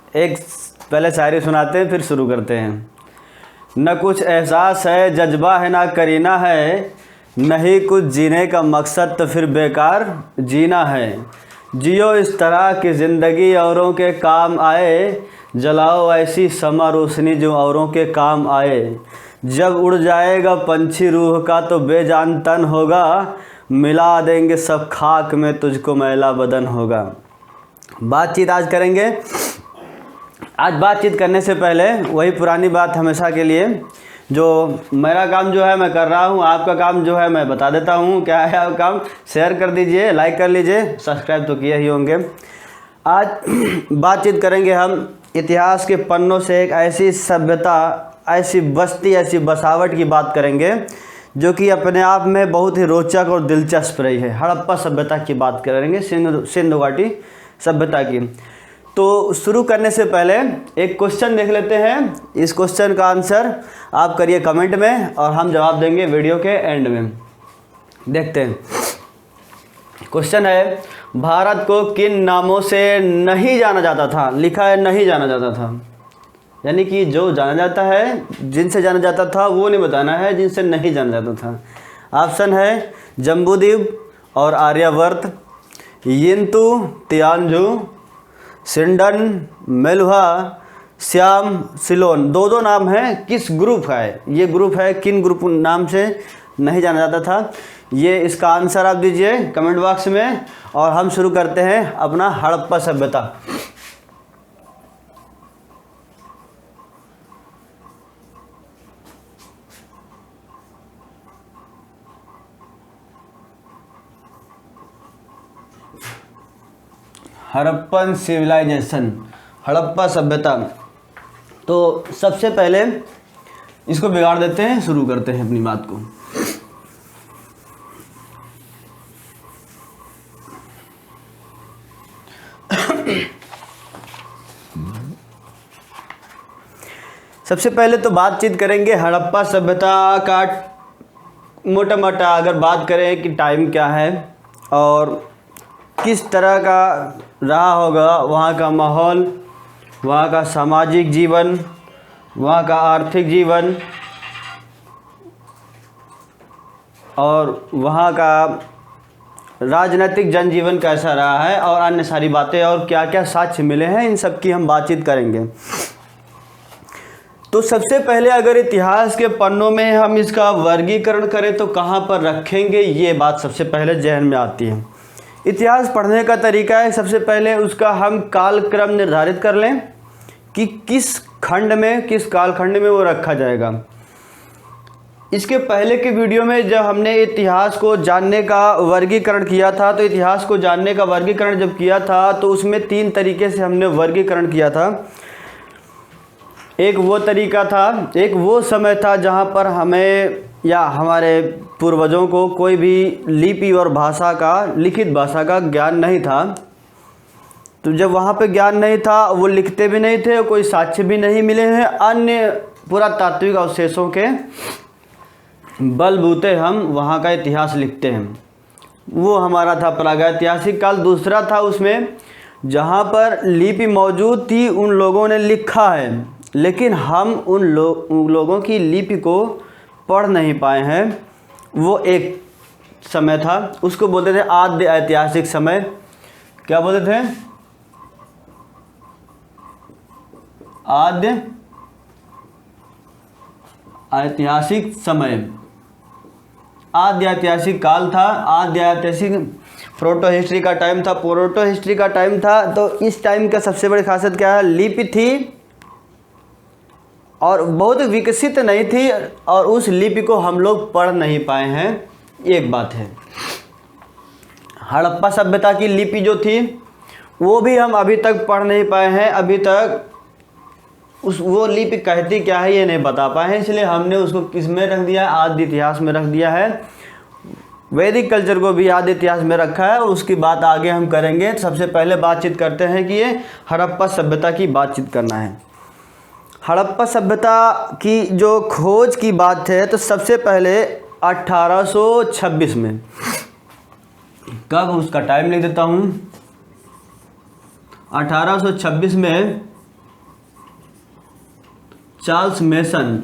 एक पहले शायरी सुनाते हैं फिर शुरू करते हैं। न कुछ एहसास है जज्बा है ना करीना है, नहीं कुछ जीने का मकसद तो फिर बेकार जीना है। जियो इस तरह की ज़िंदगी औरों के काम आए, जलाओ ऐसी समा रोशनी जो औरों के काम आए। जब उड़ जाएगा पंछी रूह का तो बेजान तन होगा, मिला देंगे सब खाक में तुझको मैला बदन होगा। बातचीत आज करेंगे। आज बातचीत करने से पहले वही पुरानी बात हमेशा के लिए, जो मेरा काम जो है मैं कर रहा हूँ, आपका काम जो है मैं बता देता हूँ। क्या है आपका काम? शेयर कर दीजिए, लाइक कर लीजिए, सब्सक्राइब तो किए ही होंगे। आज बातचीत करेंगे हम इतिहास के पन्नों से एक ऐसी सभ्यता, ऐसी बस्ती, ऐसी बसावट की बात करेंगे जो कि अपने आप में बहुत ही रोचक और दिलचस्प रही है। हड़प्पा सभ्यता की बात करेंगे, सिंधु घाटी सभ्यता की। तो शुरू करने से पहले एक क्वेश्चन देख लेते हैं। इस क्वेश्चन का आंसर आप करिए कमेंट में और हम जवाब देंगे वीडियो के एंड में। देखते हैं। क्वेश्चन है, भारत को किन नामों से नहीं जाना जाता था? लिखा है नहीं जाना जाता था, यानी कि जो जाना जाता है, जिनसे जाना जाता था वो नहीं बताना है, जिनसे नहीं जाना जाता था। ऑप्शन है जम्बूद्वीप और आर्यवर्त, यिंतु तियानजू, सिंडन, मेलुहा, श्याम, सिलोन। दो नाम हैं, किस ग्रुप का है ये? ग्रुप है किन ग्रुप नाम से नहीं जाना जाता था? ये इसका आंसर आप दीजिए कमेंट बॉक्स में और हम शुरू करते हैं अपना हड़प्पा सभ्यता। हड़प्पन सिविलाइजेशन, हड़प्पा सभ्यता। तो सबसे पहले इसको बिगाड़ देते हैं, शुरू करते हैं अपनी बात को। सबसे पहले तो बातचीत करेंगे हड़प्पा सभ्यता का। मोटा मोटा अगर बात करें कि टाइम क्या है और किस तरह का रहा होगा वहाँ का माहौल, वहाँ का सामाजिक जीवन, वहाँ का आर्थिक जीवन और वहाँ का राजनीतिक जनजीवन कैसा रहा है और अन्य सारी बातें और क्या क्या साक्ष्य मिले हैं, इन सब की हम बातचीत करेंगे। तो सबसे पहले अगर इतिहास के पन्नों में हम इसका वर्गीकरण करें तो कहाँ पर रखेंगे, ये बात सबसे पहले जहन में आती है। इतिहास पढ़ने का तरीका है, सबसे पहले उसका हम कालक्रम निर्धारित कर लें कि किस खंड में, किस कालखंड में वो रखा जाएगा। इसके पहले के वीडियो में जब हमने इतिहास को जानने का वर्गीकरण किया था, तो इतिहास को जानने का वर्गीकरण जब किया था तो उसमें 3 तरीके से हमने वर्गीकरण किया था। एक वो तरीका था, एक वो समय था जहाँ पर हमें या हमारे पूर्वजों को कोई भी लिपि और भाषा का, लिखित भाषा का ज्ञान नहीं था। तो जब वहाँ पे ज्ञान नहीं था, वो लिखते भी नहीं थे, कोई साक्ष्य भी नहीं मिले हैं, अन्य पुरातात्विक अवशेषों के बलबूते हम वहाँ का इतिहास लिखते हैं। वो हमारा था प्रागैतिहासिक काल। दूसरा था उसमें जहाँ पर लिपि मौजूद थी, उन लोगों ने लिखा है, लेकिन हम उन लोगों की लिपि को पढ़ नहीं पाए हैं, वो एक समय था। उसको बोलते थे आद्य ऐतिहासिक समय। क्या बोलते थे? आद्य ऐतिहासिक समय, आद्य ऐतिहासिक काल था, आद्य ऐतिहासिक प्रोटो हिस्ट्री का टाइम था, प्रोटो हिस्ट्री का टाइम था। तो इस टाइम का सबसे बड़ी खासियत क्या है? लिपि थी और बहुत विकसित नहीं थी और उस लिपि को हम लोग पढ़ नहीं पाए हैं, एक बात है। हड़प्पा सभ्यता की लिपि जो थी वो भी हम अभी तक पढ़ नहीं पाए हैं, अभी तक वो लिपि कहती क्या है ये नहीं बता पाए हैं, इसलिए हमने उसको किस में रख दिया है? आद्य इतिहास में रख दिया है। वैदिक कल्चर को भी आद्य इतिहास में रखा है और उसकी बात आगे हम करेंगे। सबसे पहले बातचीत करते हैं कि ये हड़प्पा सभ्यता की बातचीत करना है। हड़प्पा सभ्यता की जो खोज की बात है, तो सबसे पहले 1826 में, कब उसका टाइम लिख देता हूँ, 1826 में चार्ल्स मेसन।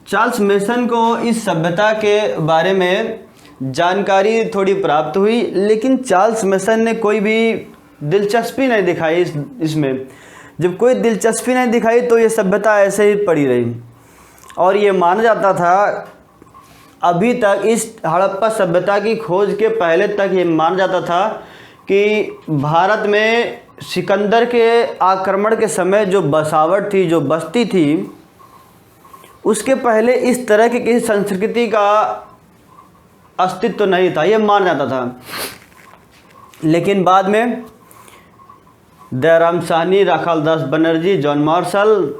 चार्ल्स मेसन को इस सभ्यता के बारे में जानकारी थोड़ी प्राप्त हुई, लेकिन चार्ल्स मेसन ने कोई भी दिलचस्पी नहीं दिखाई इसमें। जब कोई दिलचस्पी नहीं दिखाई तो ये सभ्यता ऐसे ही पड़ी रही। और ये माना जाता था अभी तक, इस हड़प्पा सभ्यता की खोज के पहले तक ये माना जाता था कि भारत में सिकंदर के आक्रमण के समय जो बसावट थी, जो बस्ती थी, उसके पहले इस तरह की किसी संस्कृति का अस्तित्व नहीं था, ये माना जाता था। लेकिन बाद में दयाराम साहनी, राखालदास बनर्जी, जॉन मार्शल,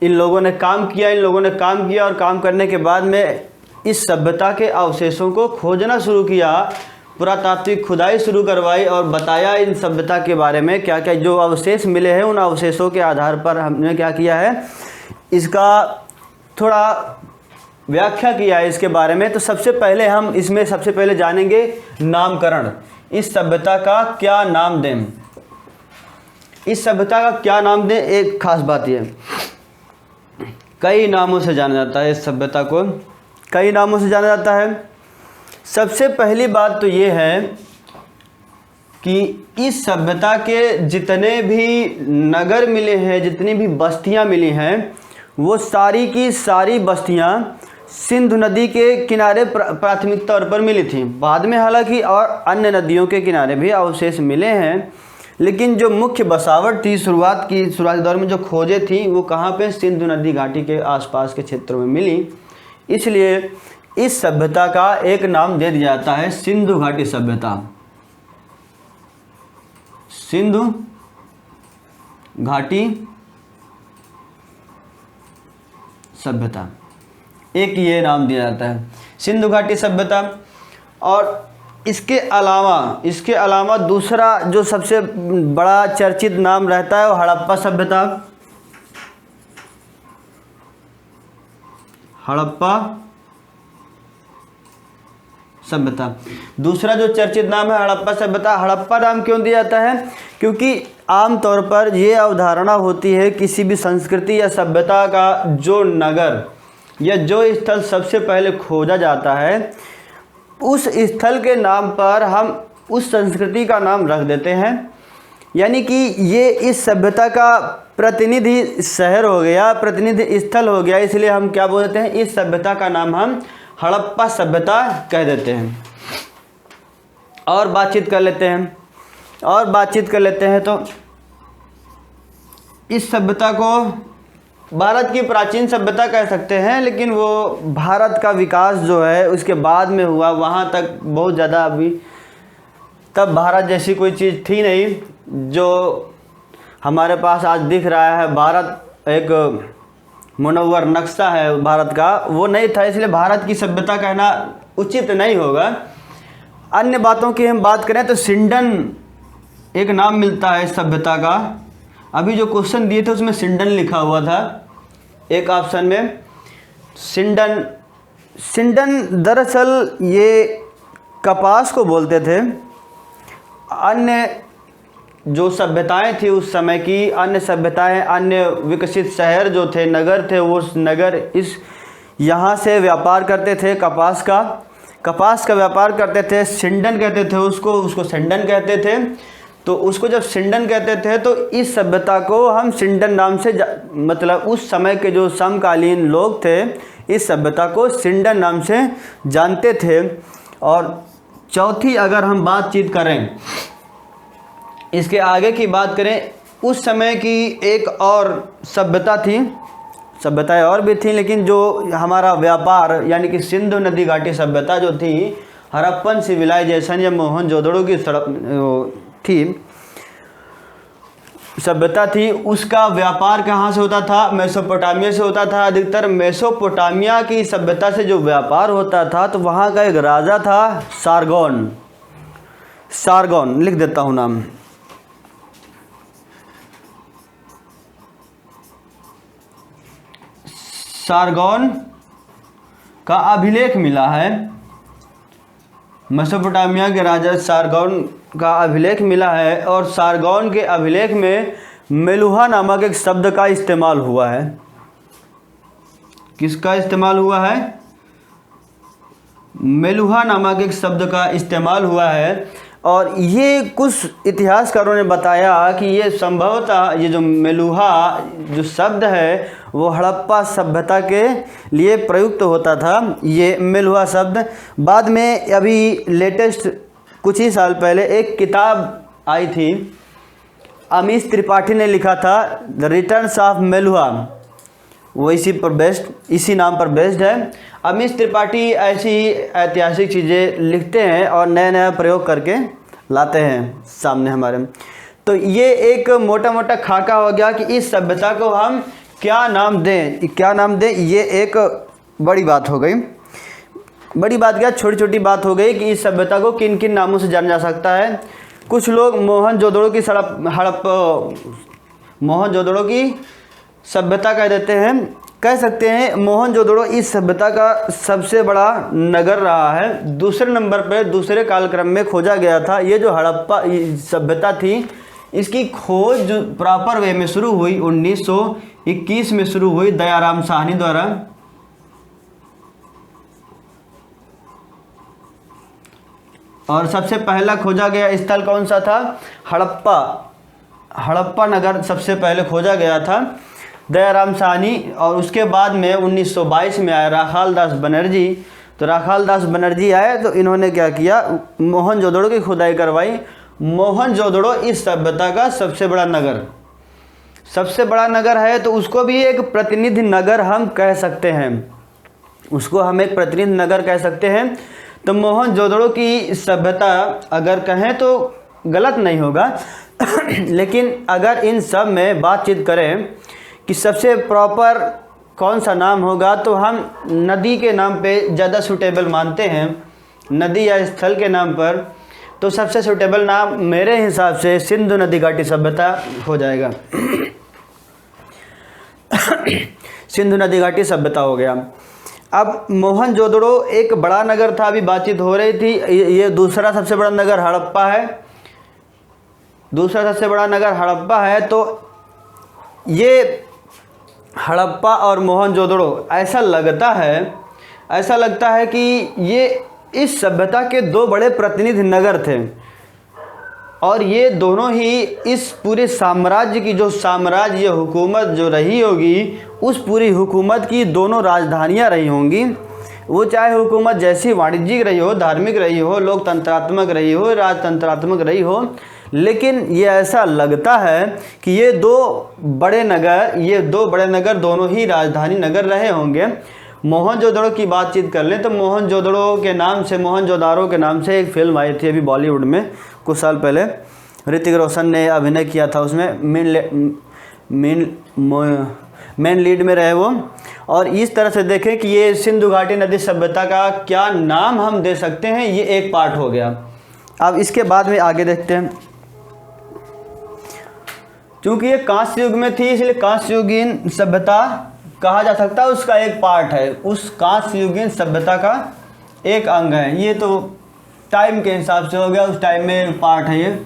इन लोगों ने काम किया और काम करने के बाद में इस सभ्यता के अवशेषों को खोजना शुरू किया, पुरातात्विक खुदाई शुरू करवाई और बताया इन सभ्यता के बारे में क्या क्या जो अवशेष मिले हैं, उन अवशेषों के आधार पर हमने क्या किया है, इसका थोड़ा व्याख्या किया है इसके बारे में। तो सबसे पहले जानेंगे नामकरण। इस सभ्यता का क्या नाम दें, इस सभ्यता का क्या नाम दें। एक खास बात यह, कई नामों से जाना जाता है, इस सभ्यता को कई नामों से जाना जाता है। सबसे पहली बात तो ये है कि इस सभ्यता के जितने भी नगर मिले हैं, जितनी भी बस्तियां मिली हैं, वो सारी की सारी बस्तियां सिंधु नदी के किनारे प्राथमिक तौर पर मिली थी। बाद में हालांकि और अन्य नदियों के किनारे भी अवशेष मिले हैं, लेकिन जो मुख्य बसावट थी शुरुआती दौर में जो खोजें थी, वो कहाँ पे, सिंधु नदी घाटी के आसपास के क्षेत्रों में मिली। इसलिए इस सभ्यता का एक नाम दे दिया जाता है सिंधु घाटी सभ्यता। सिंधु घाटी सभ्यता, एक ये नाम दिया जाता है सिंधु घाटी सभ्यता। और इसके अलावा दूसरा जो सबसे बड़ा चर्चित नाम रहता है वो हड़प्पा सभ्यता। हड़प्पा सभ्यता दूसरा जो चर्चित नाम है हड़प्पा सभ्यता। हड़प्पा नाम क्यों दिया जाता है? क्योंकि आमतौर पर ये अवधारणा होती है किसी भी संस्कृति या सभ्यता का जो नगर या जो स्थल सबसे पहले खोजा जाता है, उस स्थल के नाम पर हम उस संस्कृति का नाम रख देते हैं। यानी कि ये इस सभ्यता का प्रतिनिधि शहर हो गया, प्रतिनिधि स्थल हो गया, इसलिए हम क्या बोलते हैं, इस सभ्यता का नाम हम हड़प्पा सभ्यता कह देते हैं। और बातचीत कर लेते हैं तो इस सभ्यता को भारत की प्राचीन सभ्यता कह सकते हैं, लेकिन वो भारत का विकास जो है उसके बाद में हुआ, वहाँ तक बहुत ज़्यादा अभी तब भारत जैसी कोई चीज़ थी नहीं जो हमारे पास आज दिख रहा है। भारत एक मुनव्वर नक्शा है भारत का, वो नहीं था, इसलिए भारत की सभ्यता कहना उचित नहीं होगा। अन्य बातों की हम बात करें तो सिंडन एक नाम मिलता है इस सभ्यता का। अभी जो क्वेश्चन दिए थे उसमें सिंडन लिखा हुआ था एक ऑप्शन में। सिंडन दरअसल ये कपास को बोलते थे। अन्य जो सभ्यताएं थी उस समय की, अन्य सभ्यताएं, अन्य विकसित शहर जो थे, नगर थे, वो नगर इस यहाँ से व्यापार करते थे, कपास का व्यापार करते थे। सिंडन कहते थे उसको सिंडन कहते थे। तो उसको जब सिंडन कहते थे तो इस सभ्यता को हम सिंडन नाम से मतलब उस समय के जो समकालीन लोग थे इस सभ्यता को सिंडन नाम से जानते थे। और चौथी अगर हम बातचीत करें, इसके आगे की बात करें, उस समय की एक और सभ्यता थी, सभ्यताएं और भी थी, लेकिन जो हमारा व्यापार यानी कि सिंधु नदी घाटी सभ्यता जो थी, हड़प्पन सिविलाइजेशन या मोहनजोदड़ो की थी सभ्यता थी, उसका व्यापार कहाँ से होता था? मेसोपोटामिया से होता था। अधिकतर मेसोपोटामिया की सभ्यता से जो व्यापार होता था तो वहाँ का एक राजा था सारगोन, लिख देता हूँ नाम। सारगोन का अभिलेख मिला है, मेसोपोटामिया के राजा सारगोन का अभिलेख मिला है। और सारगोन के अभिलेख में मेलुहा नामक एक शब्द का इस्तेमाल हुआ है। किसका इस्तेमाल हुआ है? मेलुहा नामक एक शब्द का इस्तेमाल हुआ है। और ये कुछ इतिहासकारों ने बताया कि ये संभवतः ये जो मेलुहा जो शब्द है वो हड़प्पा सभ्यता के लिए प्रयुक्त होता था। ये मेलुहा शब्द बाद में अभी लेटेस्ट कुछ ही साल पहले एक किताब आई थी, अमीश त्रिपाठी ने लिखा था द रिटर्न्स ऑफ मेलुहा, वो इसी नाम पर बेस्ड है। अमीश त्रिपाठी ऐसी ऐतिहासिक चीज़ें लिखते हैं और नया नया प्रयोग करके लाते हैं सामने हमारे। तो ये एक मोटा मोटा खाका हो गया कि इस सभ्यता को हम क्या नाम दें, ये एक बड़ी बात हो गई। बड़ी बात क्या, छोटी छोटी बात हो गई कि इस सभ्यता को किन किन नामों से जाना जा सकता है। कुछ लोग मोहनजोदड़ो की सभ्यता कह सकते हैं। मोहनजोदड़ो इस सभ्यता का सबसे बड़ा नगर रहा है। दूसरे नंबर पर दूसरे कालक्रम में खोजा गया था। ये जो हड़प्पा सभ्यता थी, इसकी खोज जो प्रॉपर वे में शुरू हुई 1921 में शुरू हुई दयाराम साहनी द्वारा। और सबसे पहला खोजा गया स्थल कौन सा था? हड़प्पा नगर सबसे पहले खोजा गया था दयाराम साहनी। और उसके बाद में 1922 में आया राखाल दास बनर्जी। तो राखाल दास बनर्जी आए तो इन्होंने क्या किया, मोहनजोदड़ो की खुदाई करवाई। मोहनजोदड़ो इस सभ्यता का सबसे बड़ा नगर है। तो उसको भी एक प्रतिनिधि नगर हम कह सकते हैं, तो मोहनजोदड़ो की सभ्यता अगर कहें तो गलत नहीं होगा लेकिन अगर इन सब में बातचीत करें कि सबसे प्रॉपर कौन सा नाम होगा, तो हम नदी के नाम पे ज़्यादा सूटेबल मानते हैं, नदी या स्थल के नाम पर। तो सबसे सूटेबल नाम मेरे हिसाब से सिंधु नदी घाटी सभ्यता हो जाएगा सिंधु नदी घाटी सभ्यता हो गया। अब मोहनजोदड़ो एक बड़ा नगर था, अभी बातचीत हो रही थी। ये दूसरा सबसे बड़ा नगर हड़प्पा है। तो ये हड़प्पा और मोहनजोदड़ो ऐसा लगता है कि ये इस सभ्यता के दो बड़े प्रतिनिधि नगर थे। और ये दोनों ही इस पूरे साम्राज्य की जो साम्राज्य हुकूमत जो रही होगी, उस पूरी हुकूमत की दोनों राजधानियां रही होंगी। वो चाहे हुकूमत जैसी वाणिज्यिक रही हो, धार्मिक रही हो, लोकतंत्रात्मक रही हो, राजतंत्रात्मक रही हो, लेकिन ये ऐसा लगता है कि ये दो बड़े नगर दोनों ही राजधानी नगर रहे होंगे। मोहनजोदड़ो की बातचीत कर लें तो मोहनजोदड़ो के नाम से एक फिल्म आई थी अभी बॉलीवुड में कुछ साल पहले, ऋतिक रोशन ने अभिनय किया था उसमें, मेन लीड में रहे वो। और इस तरह से देखें कि ये सिंधु घाटी नदी सभ्यता का क्या नाम हम दे सकते हैं, ये एक पार्ट हो गया। अब इसके बाद में आगे देखते हैं। चूँकि ये कांस्य युग में थी इसलिए कांस्य युगीन सभ्यता कहा जा सकता है, उसका एक पार्ट है, उस कांस्य युगीन सभ्यता का एक अंग है। ये तो टाइम के हिसाब से हो गया, उस टाइम में पार्ट है ये।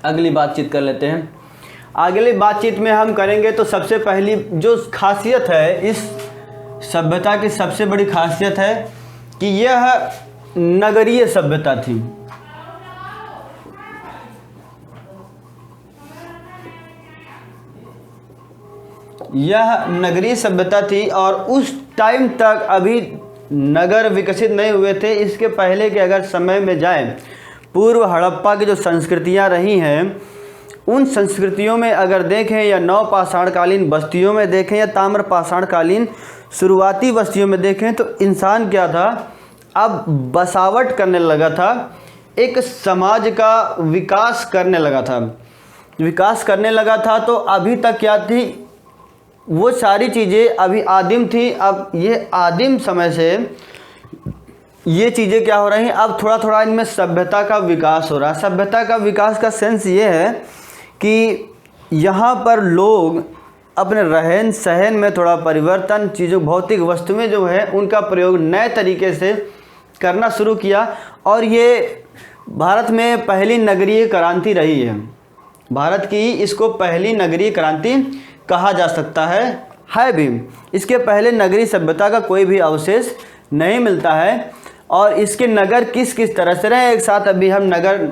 अगली बातचीत कर लेते हैं। अगली बातचीत में हम करेंगे तो सबसे पहली जो खासियत है इस सभ्यता की, सबसे बड़ी खासियत है कि यह नगरीय सभ्यता थी। यह नगरीय सभ्यता थी और उस टाइम तक अभी नगर विकसित नहीं हुए थे। इसके पहले के अगर समय में जाएं, पूर्व हड़प्पा की जो संस्कृतियां रही हैं, उन संस्कृतियों में अगर देखें या नवपाषाणकालीन बस्तियों में देखें या ताम्र पाषाणकालीन शुरुआती बस्तियों में देखें, तो इंसान क्या था, अब बसावट करने लगा था, एक समाज का विकास करने लगा था। तो अभी तक क्या थी, वो सारी चीज़ें अभी आदिम थी। अब ये आदिम समय से ये चीज़ें क्या हो रही हैं, अब थोड़ा थोड़ा इनमें सभ्यता का विकास हो रहा है। सभ्यता का विकास का सेंस ये है कि यहाँ पर लोग अपने रहन सहन में थोड़ा परिवर्तन, चीज़ों भौतिक वस्तुएं जो है उनका प्रयोग नए तरीके से करना शुरू किया। और ये भारत में पहली नगरीय क्रांति रही है। भारत की इसको पहली नगरीय क्रांति कहा जा सकता है भी। इसके पहले नगरीय सभ्यता का कोई भी अवशेष नहीं मिलता है। और इसके नगर किस किस तरह से रहे, एक साथ अभी हम नगर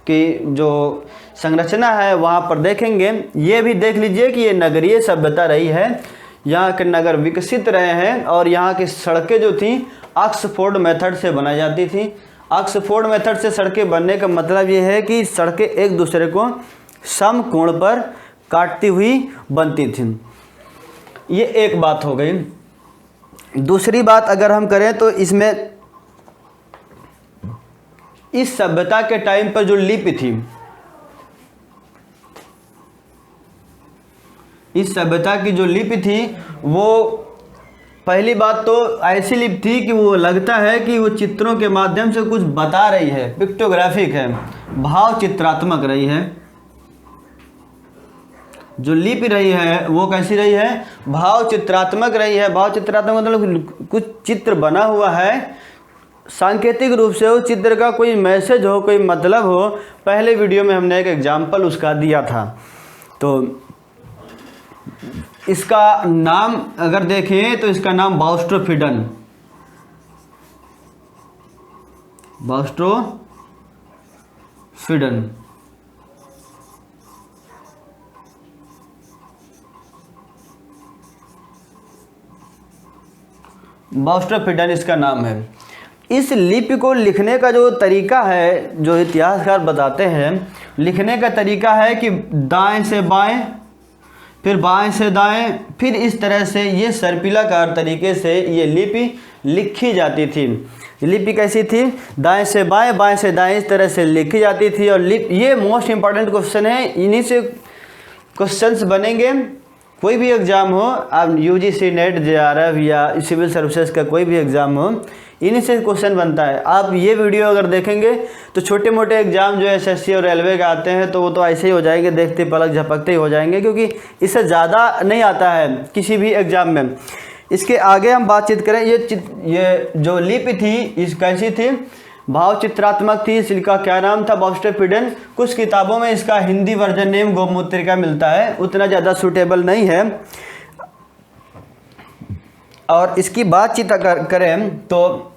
की जो संरचना है वहाँ पर देखेंगे। ये भी देख लीजिए कि ये नगरीय सभ्यता रही है, यहाँ के नगर विकसित रहे हैं। और यहाँ की सड़कें जो थी ऑक्सफोर्ड मेथड से बनाई जाती थी। ऑक्सफोर्ड मेथड से सड़कें बनने का मतलब ये है कि सड़कें एक दूसरे को समकोण पर काटती हुई बनती थी। ये एक बात हो गई। दूसरी बात अगर हम करें तो इसमें इस सभ्यता के टाइम पर जो लिपि थी, इस सभ्यता की जो लिपि थी वो पहली बात तो ऐसी लिपि थी कि वो लगता है कि वो चित्रों के माध्यम से कुछ बता रही है, पिक्टोग्राफिक है, भाव चित्रात्मक रही है। जो लिपि रही है वो कैसी रही है, भाव चित्रात्मक रही है। भाव चित्रात्मक मतलब कुछ चित्र बना हुआ है, सांकेतिक रूप से उस चित्र का कोई मैसेज हो, कोई मतलब हो। पहले वीडियो में हमने एक एग्जाम्पल उसका दिया था। तो इसका नाम अगर देखें तो इसका नाम बाउस्ट्रोफिडन, बाउस्ट्रोफिडन। बाउस्ट्रोफिडन इसका नाम है। इस लिपि को लिखने का जो तरीका है, जो इतिहासकार बताते हैं, लिखने का तरीका है कि दाएं से बाएं, फिर बाएं से दाएं, फिर इस तरह से ये सर्पिलाकार तरीके से ये लिपि लिखी जाती थी। लिपि कैसी थी, दाएं से बाएं, बाएं से दाएं, इस तरह से लिखी जाती थी। और ये मोस्ट इंपॉर्टेंट क्वेश्चन है, इन्हीं से क्वेश्चंस बनेंगे। कोई भी एग्ज़ाम हो, आप यूजीसी नेट, जेआरएफ या सिविल सर्विसेज का कोई भी एग्ज़ाम हो, इन्हीं से क्वेश्चन बनता है। आप ये वीडियो अगर देखेंगे तो छोटे मोटे एग्जाम जो एसएससी और रेलवे के आते हैं तो वो तो ऐसे ही हो जाएंगे, देखते पलक झपकते ही हो जाएंगे, क्योंकि इससे ज़्यादा नहीं आता है किसी भी एग्ज़ाम में। इसके आगे हम बातचीत करें, ये जो लिपि थी इस कैसी थी, भाव चित्रात्मक थी। इसका क्या नाम था, बाउस्ट्रोफिडन। कुछ किताबों में इसका हिंदी वर्जन नेम गोमुद्रिका मिलता है, उतना ज़्यादा सूटेबल नहीं है। और इसकी बातचीत अगर करें तो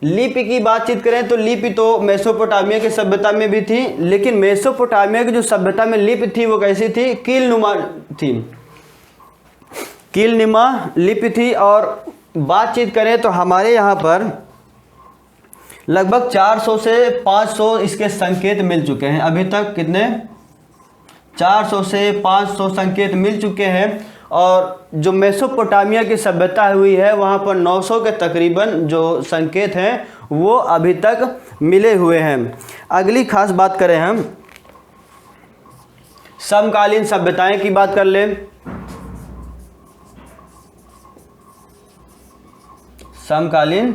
लिपि की बातचीत करें तो लिपि तो मेसोपोटामिया की सभ्यता में भी थी, लेकिन मेसोपोटामिया की जो सभ्यता में लिपि थी वो कैसी थी, कीलनुमा थी, कीलनुमा लिपि थी। और बातचीत करें तो हमारे यहाँ पर लगभग 400 से 500 इसके संकेत मिल चुके हैं अभी तक। कितने, 400 से 500 संकेत मिल चुके हैं। और जो मेसोपोटामिया की सभ्यता हुई है वहाँ पर 900 के तकरीबन जो संकेत हैं वो अभी तक मिले हुए हैं। अगली खास बात करें हम समकालीन सभ्यताएं की बात कर लें। समकालीन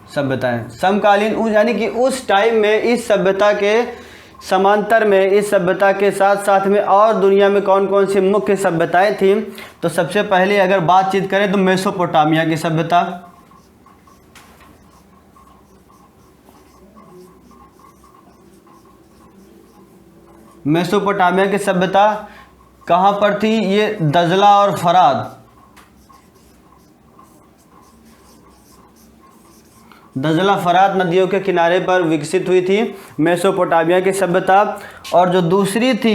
सभ्यताएं, समकालीन यानी कि उस टाइम में इस सभ्यता के समांतर में, इस सभ्यता के साथ साथ में और दुनिया में कौन कौन सी मुख्य सभ्यताएं थीं। तो सबसे पहले अगर बातचीत करें तो मेसोपोटामिया की सभ्यता, मेसोपोटामिया की सभ्यता कहाँ पर थी, ये दजला और फरात, दजला फरात नदियों के किनारे पर विकसित हुई थी मेसोपोटामिया की सभ्यता। और जो दूसरी थी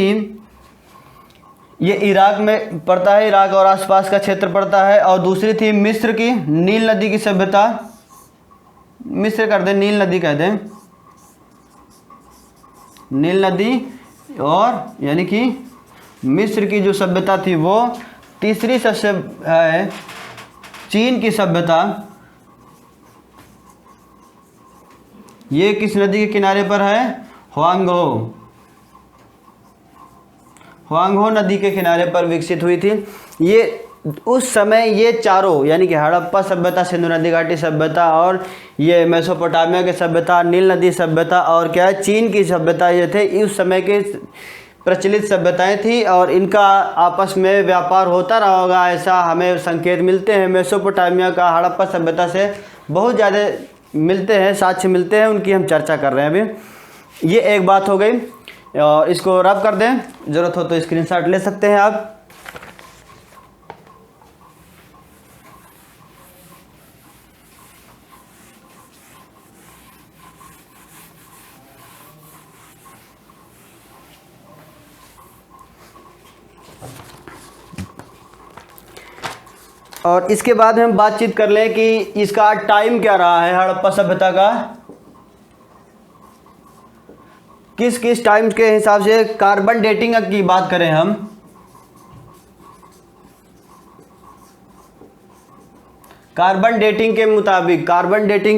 ये इराक में पड़ता है, इराक और आसपास का क्षेत्र पड़ता है। और दूसरी थी मिस्र की नील नदी की सभ्यता, मिस्र कर दें, नील नदी कह दें, नील नदी। और यानी कि मिस्र की जो सभ्यता थी वो। तीसरी सबसे है चीन की सभ्यता, ये किस नदी के किनारे पर है, हुआंगहो, हुआंगहो नदी के किनारे पर विकसित हुई थी। ये उस समय ये चारों यानी कि हड़प्पा सभ्यता, सिंधु नदी घाटी सभ्यता और ये मेसोपोटामिया की सभ्यता, नील नदी सभ्यता और क्या है चीन की सभ्यता, ये थे उस समय के प्रचलित सभ्यताएं थी और इनका आपस में व्यापार होता रहा होगा, ऐसा हमें संकेत मिलते हैं। मेसोपोटामिया का हड़प्पा सभ्यता से बहुत ज़्यादा मिलते हैं, साक्ष्य मिलते हैं, उनकी हम चर्चा कर रहे हैं अभी। ये एक बात हो गई और इसको रब कर दें, ज़रूरत हो तो स्क्रीनशॉट ले सकते हैं आप। और इसके बाद हम बातचीत कर लें कि इसका टाइम क्या रहा है हड़प्पा सभ्यता का, किस किस टाइम के हिसाब से कार्बन डेटिंग की बात करें हम। कार्बन डेटिंग के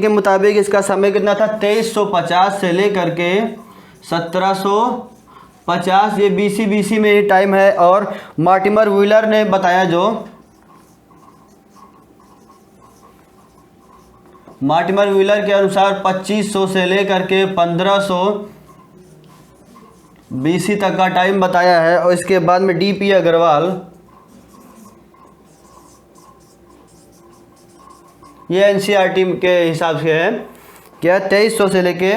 मुताबिक इसका समय कितना था, 2350 से लेकर के 1750, ये बीसी में ही टाइम है। और मार्टिमर व्हीलर ने बताया, जो मार्टिमर व्हीलर के अनुसार 2500 से लेकर के 1500 बीसी तक का टाइम बताया है। और इसके बाद में डीपी अग्रवाल, ये एनसीईआरटी के हिसाब से है क्या, 2300 से लेके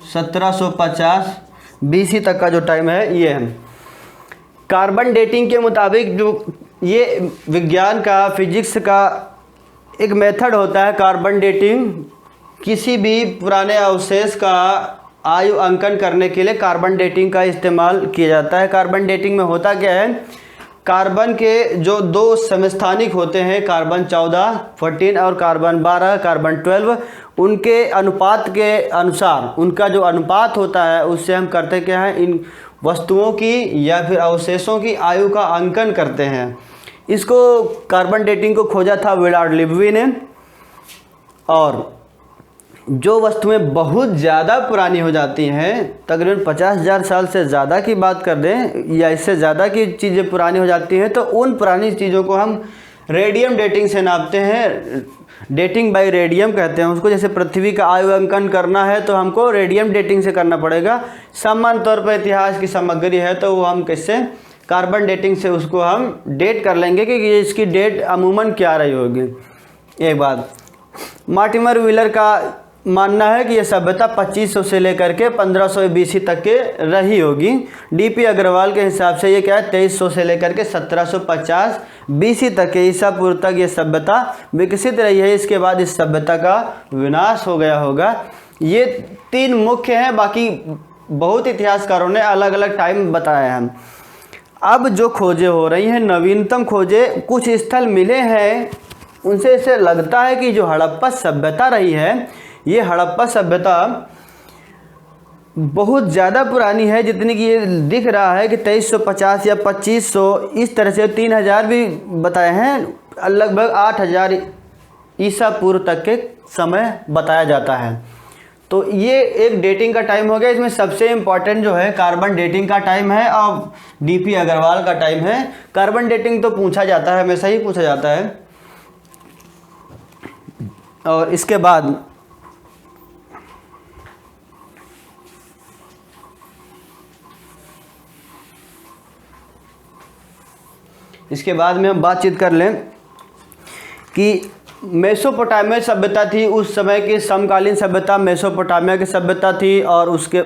1750 बीसी तक का जो टाइम है ये है। कार्बन डेटिंग के मुताबिक जो ये विज्ञान का, फिजिक्स का एक मेथड होता है कार्बन डेटिंग, किसी भी पुराने अवशेष का आयु अंकन करने के लिए कार्बन डेटिंग का इस्तेमाल किया जाता है। कार्बन डेटिंग में होता क्या है, कार्बन के जो दो समस्थानिक होते हैं, कार्बन 14 और कार्बन 12, कार्बन 12, उनके अनुपात के अनुसार, उनका जो अनुपात होता है उससे हम करते क्या है, इन वस्तुओं की या फिर अवशेषों की आयु का अंकन करते हैं। इसको कार्बन डेटिंग को खोजा था विलार्ड लिबवी ने। और जो वस्तुएं बहुत ज़्यादा पुरानी हो जाती हैं, तकरीबन 50,000 साल से ज़्यादा की बात कर दें या इससे ज़्यादा की चीज़ें पुरानी हो जाती हैं, तो उन पुरानी चीज़ों को हम रेडियम डेटिंग से नापते हैं। डेटिंग बाय रेडियम कहते हैं उसको। जैसे पृथ्वी का आयु अंकन करना है तो हमको रेडियम डेटिंग से करना पड़ेगा। सामान्य तौर पर इतिहास की सामग्री है तो वो हम किससे, कार्बन डेटिंग से उसको हम डेट कर लेंगे कि ये इसकी डेट अमूमन क्या रही होगी। एक बात, मार्टिमर व्हीलर का मानना है कि यह सभ्यता 2500 से लेकर के 1500 बीसी तक के रही होगी। डीपी अग्रवाल के हिसाब से ये क्या है, 2300 से लेकर के 1750 बीसी तक के ईसा पूर्व तक ये सभ्यता विकसित रही है। इसके बाद इस सभ्यता का विनाश हो गया होगा। ये तीन मुख्य हैं, बाकी बहुत इतिहासकारों ने अलग अलग टाइम बताया है। अब जो खोजें हो रही हैं, नवीनतम खोजें, कुछ स्थल मिले हैं, उनसे ऐसे लगता है कि जो हड़प्पा सभ्यता रही है, ये हड़प्पा सभ्यता बहुत ज़्यादा पुरानी है, जितनी कि ये दिख रहा है कि 2350 या 2500, इस तरह से 3000 भी बताए हैं, लगभग 8000 ईसा पूर्व तक के समय बताया जाता है। तो ये एक डेटिंग का टाइम हो गया। इसमें सबसे इम्पॉर्टेंट जो है कार्बन डेटिंग का टाइम है और डीपी अग्रवाल का टाइम है। कार्बन डेटिंग तो पूछा जाता है, हमेशा ही पूछा जाता है। और इसके बाद में हम बातचीत कर लें कि मेसोपोटामिया सभ्यता थी, उस समय की समकालीन सभ्यता मेसोपोटामिया की सभ्यता थी और उसके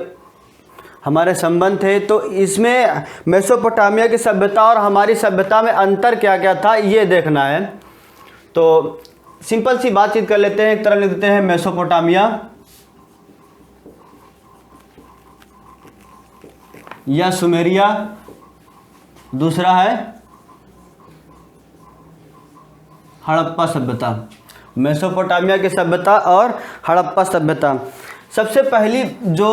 हमारे संबंध थे। तो इसमें मेसोपोटामिया की सभ्यता और हमारी सभ्यता में अंतर क्या क्या था ये देखना है। तो सिंपल सी बातचीत कर लेते हैं। एक तरफ लिख देते हैं मेसोपोटामिया या सुमेरिया, दूसरा है हड़प्पा सभ्यता। मेसोपोटामिया की सभ्यता और हड़प्पा सभ्यता। सबसे पहली जो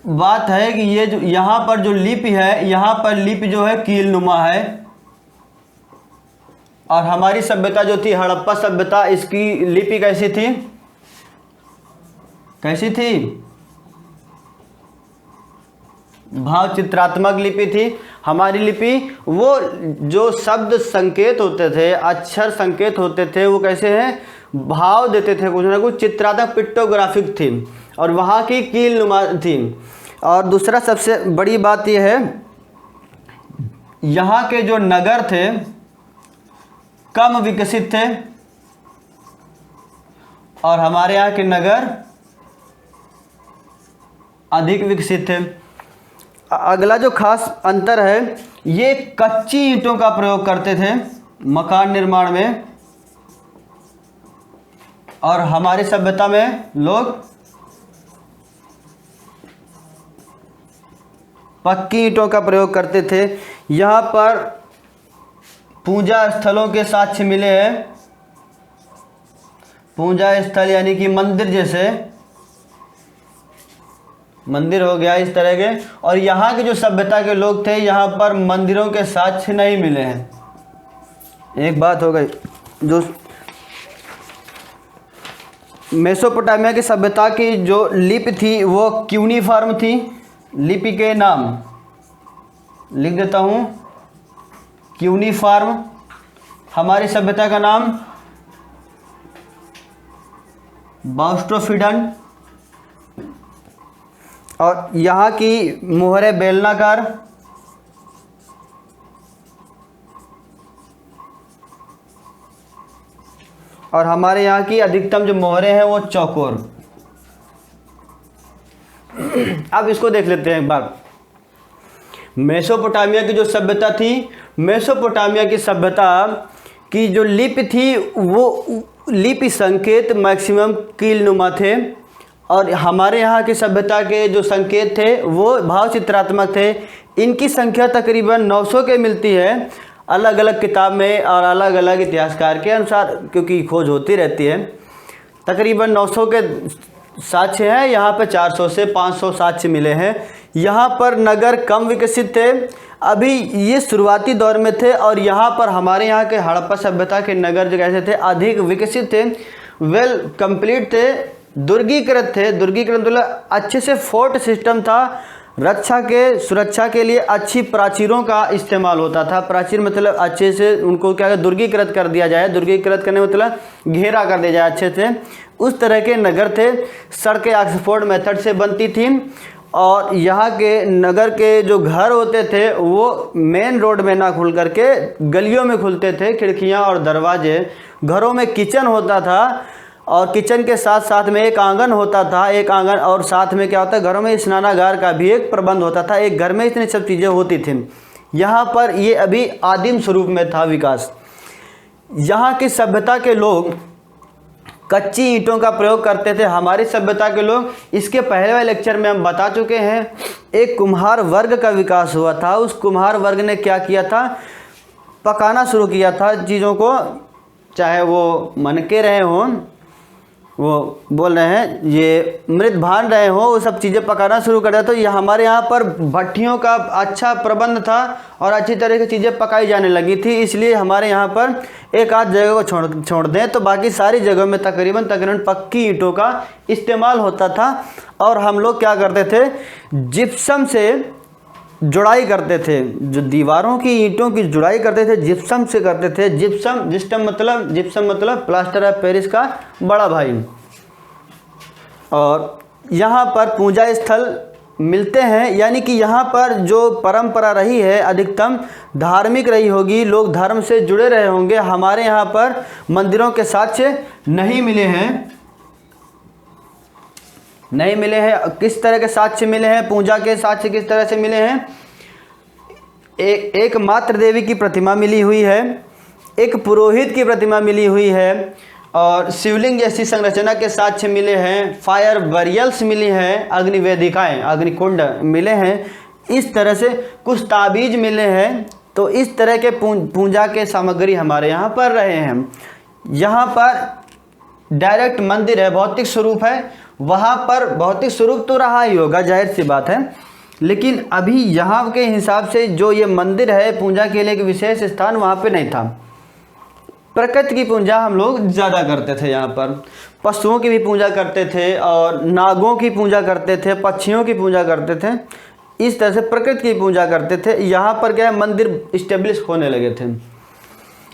बात है कि ये जो यहाँ पर जो लिपि है, यहाँ पर लिपि जो है कीलनुमा है। और हमारी सभ्यता जो थी हड़प्पा सभ्यता, इसकी लिपि कैसी थी, भाव चित्रात्मक लिपि थी। हमारी लिपि वो जो शब्द संकेत होते थे, अक्षर संकेत होते थे, वो कैसे हैं, भाव देते थे, कुछ ना कुछ चित्रात्मक पिक्टोग्राफिक थी, और वहाँ की कील नुमा थी। और दूसरा सबसे बड़ी बात यह है, यहाँ के जो नगर थे कम विकसित थे और हमारे यहाँ के नगर अधिक विकसित थे। अगला जो खास अंतर है, ये कच्ची ईंटों का प्रयोग करते थे मकान निर्माण में, और हमारी सभ्यता में लोग पक्की ईंटों का प्रयोग करते थे। यहाँ पर पूजा स्थलों के साक्ष्य मिले हैं। पूजा स्थल यानी कि मंदिर, जैसे मंदिर हो गया इस तरह के। और यहाँ के जो सभ्यता के लोग थे, यहाँ पर मंदिरों के साक्ष्य नहीं मिले हैं। एक बात हो गई, जो मेसोपोटामिया की सभ्यता की जो लिपि थी वो क्यूनिफॉर्म थी। लिपि के नाम लिख देता हूँ, क्यूनिफॉर्म। हमारी सभ्यता का नाम बाउस्ट्रोफिडन, और यहाँ की मोहरें बेलनाकार, और हमारे यहाँ की अधिकतम जो मोहरें हैं वो चौकोर। अब इसको देख लेते हैं एक बार। मेसोपोटामिया की जो सभ्यता थी, मेसोपोटामिया की सभ्यता की जो लिपि थी वो लिपि संकेत मैक्सिमम कीलनुमा थे, और हमारे यहाँ की सभ्यता के जो संकेत थे वो भाव चित्रात्मक थे। इनकी संख्या तकरीबन 900 के मिलती है अलग अलग किताब में और अलग अलग इतिहासकार के अनुसार, क्योंकि खोज होती रहती है। तकरीबन 900 के साक्ष्य हैं, यहाँ पे 400 से 500 साक्ष्य मिले हैं। यहाँ पर नगर कम विकसित थे, अभी ये शुरुआती दौर में थे, और यहाँ पर हमारे यहाँ के हड़प्पा सभ्यता के नगर जो कैसे थे, अधिक विकसित थे, वेल कंप्लीट थे, दुर्गीकृत थे। दुर्गीकृत मतलब अच्छे से फोर्ट सिस्टम था, रक्षा के सुरक्षा के लिए अच्छी प्राचीरों का इस्तेमाल होता था। प्राचीर मतलब अच्छे से उनको क्या दुर्गीकृत कर दिया जाए, दुर्गीकृत करने मतलब घेरा कर दिया जाए अच्छे से, उस तरह के नगर थे। सड़कें ऑक्सफोर्ड मेथड से बनती थी, और यहाँ के नगर के जो घर होते थे वो मेन रोड में ना खुल करके गलियों में खुलते थे, खिड़कियाँ और दरवाजे। घरों में किचन होता था, और किचन के साथ साथ में एक आंगन होता था, एक आंगन, और साथ में क्या होता है, घरों में स्नानागार का भी एक प्रबंध होता था। एक घर में इतनी सब चीज़ें होती थी। यहाँ पर ये अभी आदिम स्वरूप में था विकास। यहाँ की सभ्यता के लोग कच्ची ईंटों का प्रयोग करते थे। हमारी सभ्यता के लोग, इसके पहले वाले लेक्चर में हम बता चुके हैं, एक कुम्हार वर्ग का विकास हुआ था। उस कुम्हार वर्ग ने क्या किया था, पकाना शुरू किया था चीज़ों को, चाहे वो मनके रहे हों, वो बोल रहे हैं ये मृत भान रहे हो, वो सब चीज़ें पकाना शुरू कर दिया। तो ये हमारे यहाँ पर भट्टियों का अच्छा प्रबंध था और अच्छी तरह की चीज़ें पकाई जाने लगी थी। इसलिए हमारे यहाँ पर एक आध जगह को छोड़ दें तो बाकी सारी जगहों में तकरीबन पक्की ईंटों का इस्तेमाल होता था। और हम लोग क्या करते थे, जिप्सम से जुड़ाई करते थे, जो दीवारों की ईंटों की जुड़ाई करते थे जिप्सम से करते थे। जिप्सम मतलब प्लास्टर ऑफ पेरिस का बड़ा भाई। और यहाँ पर पूजा स्थल मिलते हैं, यानी कि यहाँ पर जो परंपरा रही है अधिकतम धार्मिक रही होगी, लोग धर्म से जुड़े रहे होंगे। हमारे यहाँ पर मंदिरों के साक्ष्य नहीं मिले हैं, किस तरह के साक्ष्य मिले हैं, पूजा के साक्ष्य किस तरह से मिले हैं। एक मात्र देवी की प्रतिमा मिली हुई है, एक पुरोहित की प्रतिमा मिली हुई है, और शिवलिंग जैसी संरचना के साक्ष्य मिले हैं, फायर बरियल्स मिली हैं, अग्निवेदिकाएं, अग्निकुंड मिले हैं, इस तरह से कुछ ताबीज मिले हैं। तो इस तरह के पूजा के सामग्री हमारे यहाँ पर रहे हैं। यहाँ पर डायरेक्ट मंदिर है, भौतिक स्वरूप है, वहाँ पर भौतिक स्वरूप तो रहा ही होगा, जाहिर सी बात है, लेकिन अभी यहाँ के हिसाब से जो ये मंदिर है पूजा के लिए एक विशेष स्थान वहाँ पे नहीं था। प्रकृति की पूजा हम लोग ज़्यादा करते थे, यहाँ पर पशुओं की भी पूजा करते थे और नागों की पूजा करते थे, पक्षियों की पूजा करते थे। इस तरह से प्रकृति की पूजा करते थे। यहाँ पर क्या है, मंदिर इस्टेब्लिश होने लगे थे।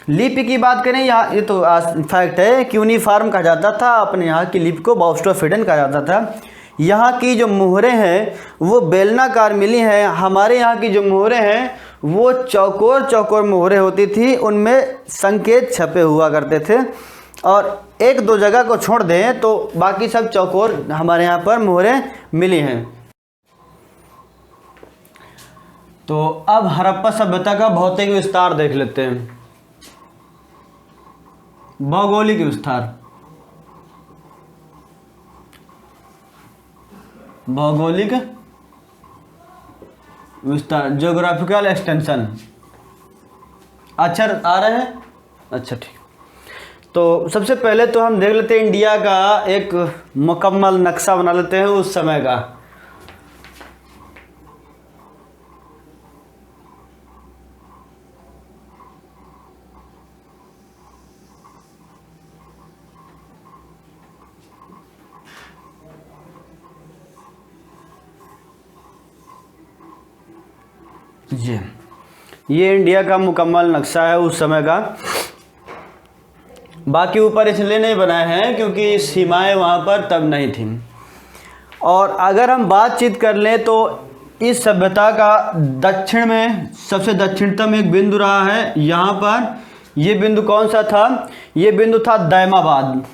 लिपि की बात करें, यहाँ ये तो फैक्ट है कि यूनिफॉर्म कहा जाता था, अपने यहाँ की लिपि को बाउस्टोफिडन कहा जाता था। यहाँ की जो मोहरें हैं वो बेलनाकार मिली हैं। हमारे यहाँ की जो मोहरें हैं वो चौकोर चौकोर मोहरें होती थी, उनमें संकेत छपे हुआ करते थे, और एक दो जगह को छोड़ दें तो बाकी सब चौकोर हमारे यहाँ पर मोहरें मिली हैं। तो अब हड़प्पा सभ्यता का भौतिक विस्तार देख लेते हैं। भौगोलिक विस्तार, भौगोलिक विस्तार, ज्योग्राफिकल एक्सटेंशन। अक्षर आ रहे हैं? अच्छा ठीक। तो सबसे पहले तो हम देख लेते हैं इंडिया का एक मुकम्मल नक्शा बना लेते हैं उस समय का। ये इंडिया का मुकम्मल नक्शा है उस समय का। बाकी ऊपर इसलिए नहीं बनाए हैं क्योंकि सीमाएं वहाँ पर तब नहीं थी। और अगर हम बातचीत कर लें तो इस सभ्यता का दक्षिण में सबसे दक्षिणतम एक बिंदु रहा है यहाँ पर। ये बिंदु कौन सा था? ये बिंदु था दैमाबाद।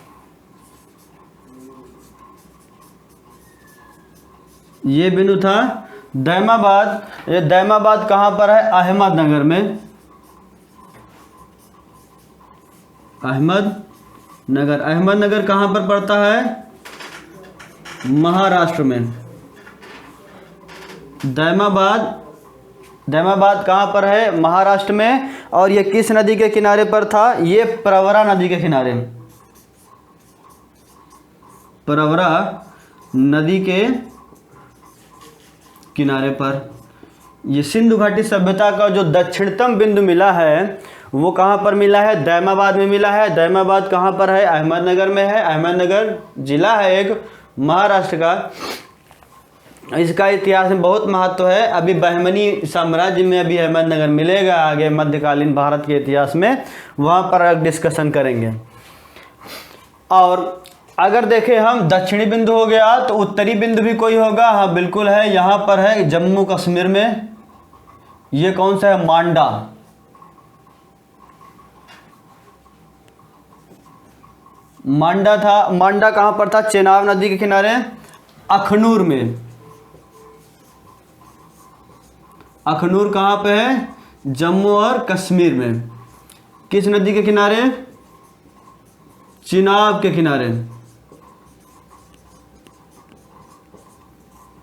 ये बिंदु था दैमाबाद। ये दैमाबाद कहाँ पर है? अहमदनगर में। अहमदनगर, अहमदनगर कहाँ पर पड़ता है? महाराष्ट्र में। दैमाबाद कहाँ पर है? महाराष्ट्र में। और ये किस नदी के किनारे पर था? ये प्रवरा नदी के किनारे, प्रवरा नदी के किनारे पर। ये सिंधु घाटी सभ्यता का जो दक्षिणतम बिंदु मिला है वो कहाँ पर मिला है? दैमाबाद में मिला है। दैमाबाद कहाँ पर है? अहमदनगर में है। अहमदनगर जिला है एक महाराष्ट्र का। इसका इतिहास में बहुत महत्व है। अभी बहमनी साम्राज्य में अभी अहमदनगर मिलेगा, आगे मध्यकालीन भारत के इतिहास में वहाँ पर डिस्कशन करेंगे। और अगर देखें हम, दक्षिणी बिंदु हो गया तो उत्तरी बिंदु भी कोई होगा? हाँ बिल्कुल है, यहाँ पर है जम्मू कश्मीर में। ये कौन सा है? मांडा। मांडा था। मांडा कहाँ पर था? चेनाब नदी के किनारे, अखनूर में। अखनूर कहाँ पे है? जम्मू और कश्मीर में। किस नदी के किनारे? चिनाब के किनारे।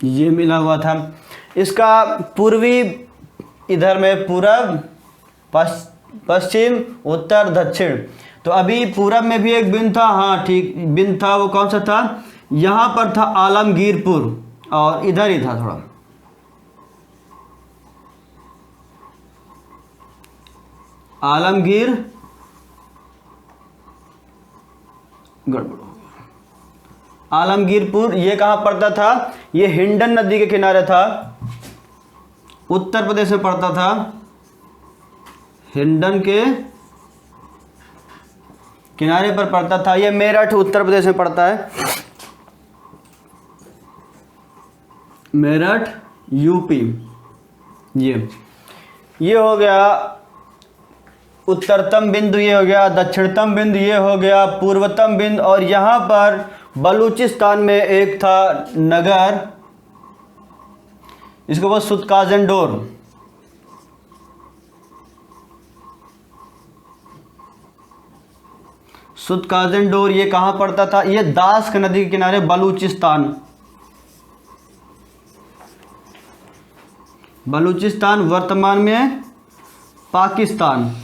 ये मिला हुआ था। इसका पूर्वी इधर में पूरब, पश्चिम, उत्तर, दक्षिण। तो अभी पूरब में भी एक बिंदु था। हाँ ठीक, बिंदु था। वो कौन सा था? यहाँ पर था आलमगीरपुर, और इधर ही था थोड़ा। आलमगीर गड़बड़, आलमगीरपुर ये कहाँ पड़ता था? ये हिंडन नदी के किनारे था, उत्तर प्रदेश में पड़ता था। हिंडन के किनारे पर पड़ता था। ये मेरठ उत्तर प्रदेश में पड़ता है। मेरठ यूपी। ये हो गया उत्तरतम बिंदु, ये हो गया दक्षिणतम बिंदु, ये हो गया पूर्वतम बिंदु। और यहाँ पर बलूचिस्तान में एक था नगर, इसको वो सुतकाजनडोर। सुतकाजनडोर ये कहाँ पड़ता था? ये दास्क नदी के किनारे, बलूचिस्तान। बलूचिस्तान वर्तमान में पाकिस्तान।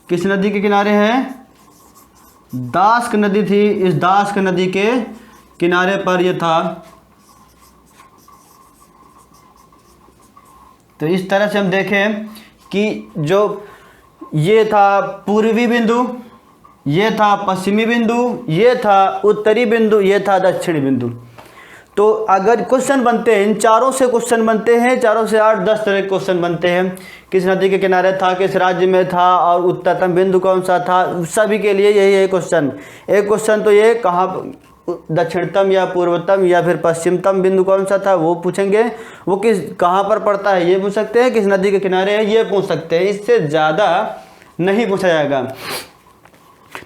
किस नदी के किनारे है? दास्क नदी थी। इस दास्क नदी के किनारे पर यह था। तो इस तरह से हम देखें कि जो ये था पूर्वी बिंदु, ये था पश्चिमी बिंदु, ये था उत्तरी बिंदु, ये था दक्षिणी बिंदु। तो अगर क्वेश्चन बनते हैं, इन चारों से क्वेश्चन बनते हैं, चारों से 8-10 तरह के क्वेश्चन बनते हैं। किस नदी के किनारे था, किस राज्य में था, और उत्तरतम बिंदु कौन सा था, सभी के लिए यही है क्वेश्चन। एक क्वेश्चन तो ये कहाँ दक्षिणतम या पूर्वतम या फिर पश्चिमतम बिंदु कौन सा था वो पूछेंगे, वो कहाँ पर पड़ता है ये पूछ सकते हैं, किस नदी के किनारे है ये पूछ सकते हैं, इससे ज़्यादा नहीं पूछा जाएगा।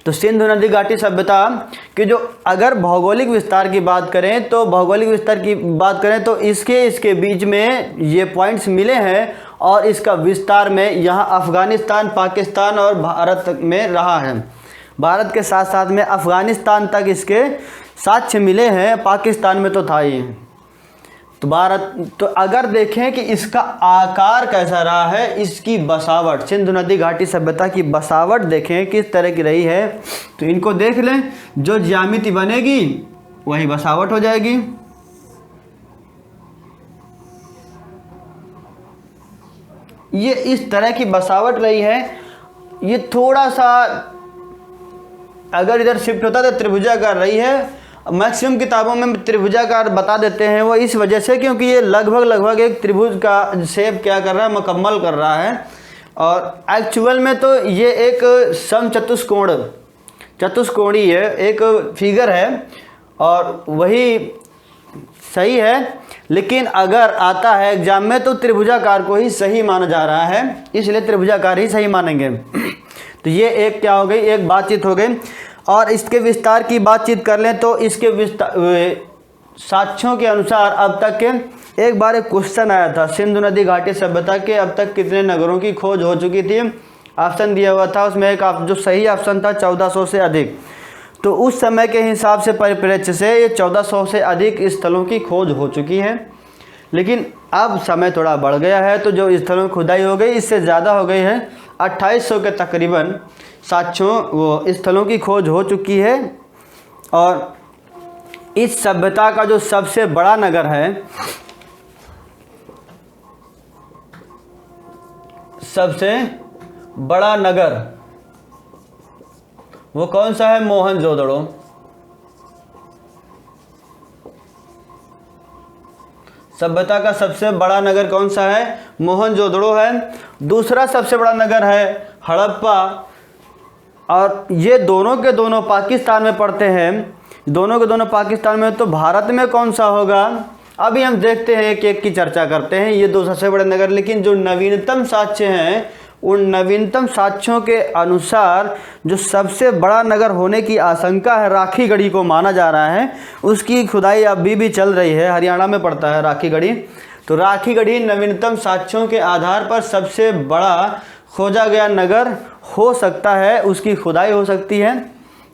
तो सिंधु नदी घाटी सभ्यता की जो अगर भौगोलिक विस्तार की बात करें तो भौगोलिक विस्तार की बात करें तो इसके बीच में ये पॉइंट्स मिले हैं, और इसका विस्तार में यहाँ अफ़गानिस्तान, पाकिस्तान और भारत में रहा है। भारत के साथ साथ में अफ़गानिस्तान तक इसके साक्ष्य मिले हैं, पाकिस्तान में तो था ही। तो तो अगर देखें कि इसका आकार कैसा रहा है, इसकी बसावट, सिंधु नदी घाटी सभ्यता की बसावट देखें किस तरह की रही है, तो इनको देख लें। जो ज्यामिति बनेगी वही बसावट हो जाएगी। ये इस तरह की बसावट रही है। ये थोड़ा सा अगर इधर शिफ्ट होता तो त्रिभुजाकार रही है। मैक्सिमम किताबों में त्रिभुजाकार बता देते हैं, वो इस वजह से क्योंकि ये लगभग एक त्रिभुज का शेप क्या कर रहा है, मुकम्मल कर रहा है। और एक्चुअल में तो ये एक चतुष्कोणीय एक फिगर है और वही सही है, लेकिन अगर आता है एग्जाम में तो त्रिभुजाकार को ही सही माना जा रहा है, इसलिए त्रिभुजाकार ही सही मानेंगे। तो ये एक क्या हो गई, एक बातचीत हो गई। और इसके विस्तार की बातचीत कर लें तो इसके साक्ष्यों के अनुसार अब तक के एक बार एक क्वेश्चन आया था, सिंधु नदी घाटी सभ्यता के अब तक कितने नगरों की खोज हो चुकी थी। ऑप्शन दिया हुआ था, उसमें एक जो सही ऑप्शन था 1400 से अधिक। तो उस समय के हिसाब से परिप्रेक्ष्य से ये 1400 से अधिक स्थलों की खोज हो चुकी है। लेकिन अब समय थोड़ा बढ़ गया है, तो जो स्थलों की खुदाई हो गई इससे ज़्यादा हो गई है। 2800 के तकरीबन साक्ष्यों वो स्थलों की खोज हो चुकी है। और इस सभ्यता का जो सबसे बड़ा नगर है, सबसे बड़ा नगर वो कौन सा है, मोहनजोदड़ो। सभ्यता का सबसे बड़ा नगर कौन सा है, मोहनजोदड़ो है। दूसरा सबसे बड़ा नगर है हड़प्पा, और ये दोनों के दोनों पाकिस्तान में पड़ते हैं, दोनों के दोनों पाकिस्तान में। तो भारत में कौन सा होगा, अभी हम देखते हैं, एक एक की चर्चा करते हैं। ये दो सबसे बड़े नगर, लेकिन जो नवीनतम साक्ष्य हैं उन नवीनतम साक्ष्यों के अनुसार जो सबसे बड़ा नगर होने की आशंका है, राखीगढ़ी को माना जा रहा है। उसकी खुदाई अभी भी चल रही है, हरियाणा में पड़ता है राखीगढ़ी। तो राखीगढ़ी नवीनतम साक्ष्यों के आधार पर सबसे बड़ा खोजा गया नगर हो सकता है, उसकी खुदाई हो सकती है,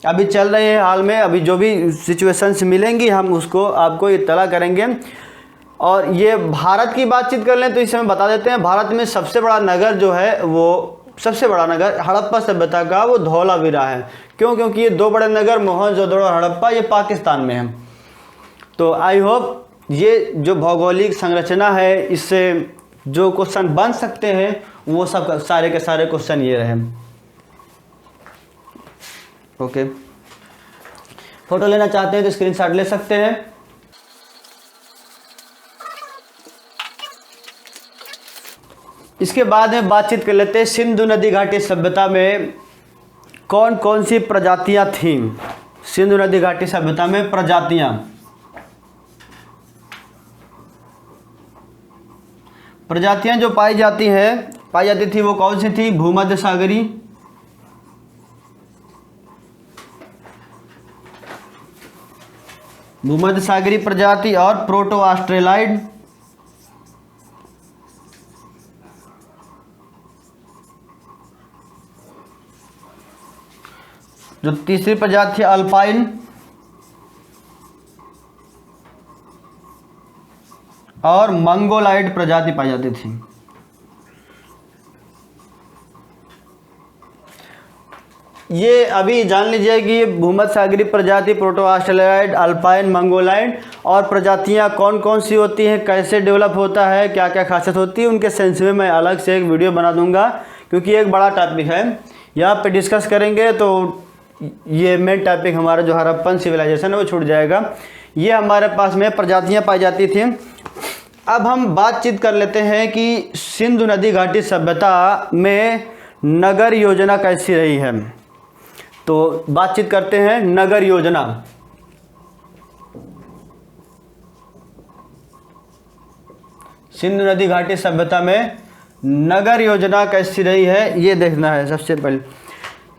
अभी चल रही है हाल में। अभी जो भी सिचुएशंस मिलेंगी हम उसको आपको इत्तला करेंगे। और ये भारत की बातचीत कर लें तो इस समय बता देते हैं, भारत में सबसे बड़ा नगर जो है वो सबसे बड़ा नगर हड़प्पा सभ्यता का वो धौलावीरा है। क्यों, क्योंकि ये दो बड़े नगर मोहनजोदड़ो और हड़प्पा ये पाकिस्तान में हैं। तो आई होप ये जो भौगोलिक संरचना है इससे जो क्वेश्चन बन सकते हैं वो सब सारे के सारे क्वेश्चन ये रहे। ओके, फोटो लेना चाहते हैं तो स्क्रीनशॉट ले सकते हैं। इसके बाद में बातचीत कर लेते हैं सिंधु नदी घाटी सभ्यता में कौन कौन सी प्रजातियां थीं। सिंधु नदी घाटी सभ्यता में प्रजातियां जो पाई जाती थी वो कौन सी थी, भूमध्य सागरी, भूमध्य सागरी प्रजाति और प्रोटो ऑस्ट्रेलाइड। जो तीसरी प्रजाति अल्पाइन और मंगोलाइड प्रजाति पाई जाती थी। ये अभी जान लीजिए कि भूमध्य सागरी प्रजाति, प्रोटो ऑस्ट्रेलाइड, अल्पाइन, मंगोलाइड और प्रजातियां कौन कौन सी होती हैं, कैसे डेवलप होता है, क्या क्या खासियत होती है, उनके सेंस में मैं अलग से एक वीडियो बना दूंगा, क्योंकि एक बड़ा टॉपिक है, यहाँ पे डिस्कस करेंगे तो ये मेन टॉपिक हमारा जो हड़प्पन सिविलाइजेशन है वो छूट जाएगा। ये हमारे पास में प्रजातियां पाई जाती थी। अब हम बातचीत कर लेते हैं कि सिंधु नदी घाटी सभ्यता में नगर योजना कैसी रही है। तो बातचीत करते हैं नगर योजना। सिंधु नदी घाटी सभ्यता में नगर योजना कैसी रही है ये देखना है सबसे पहले।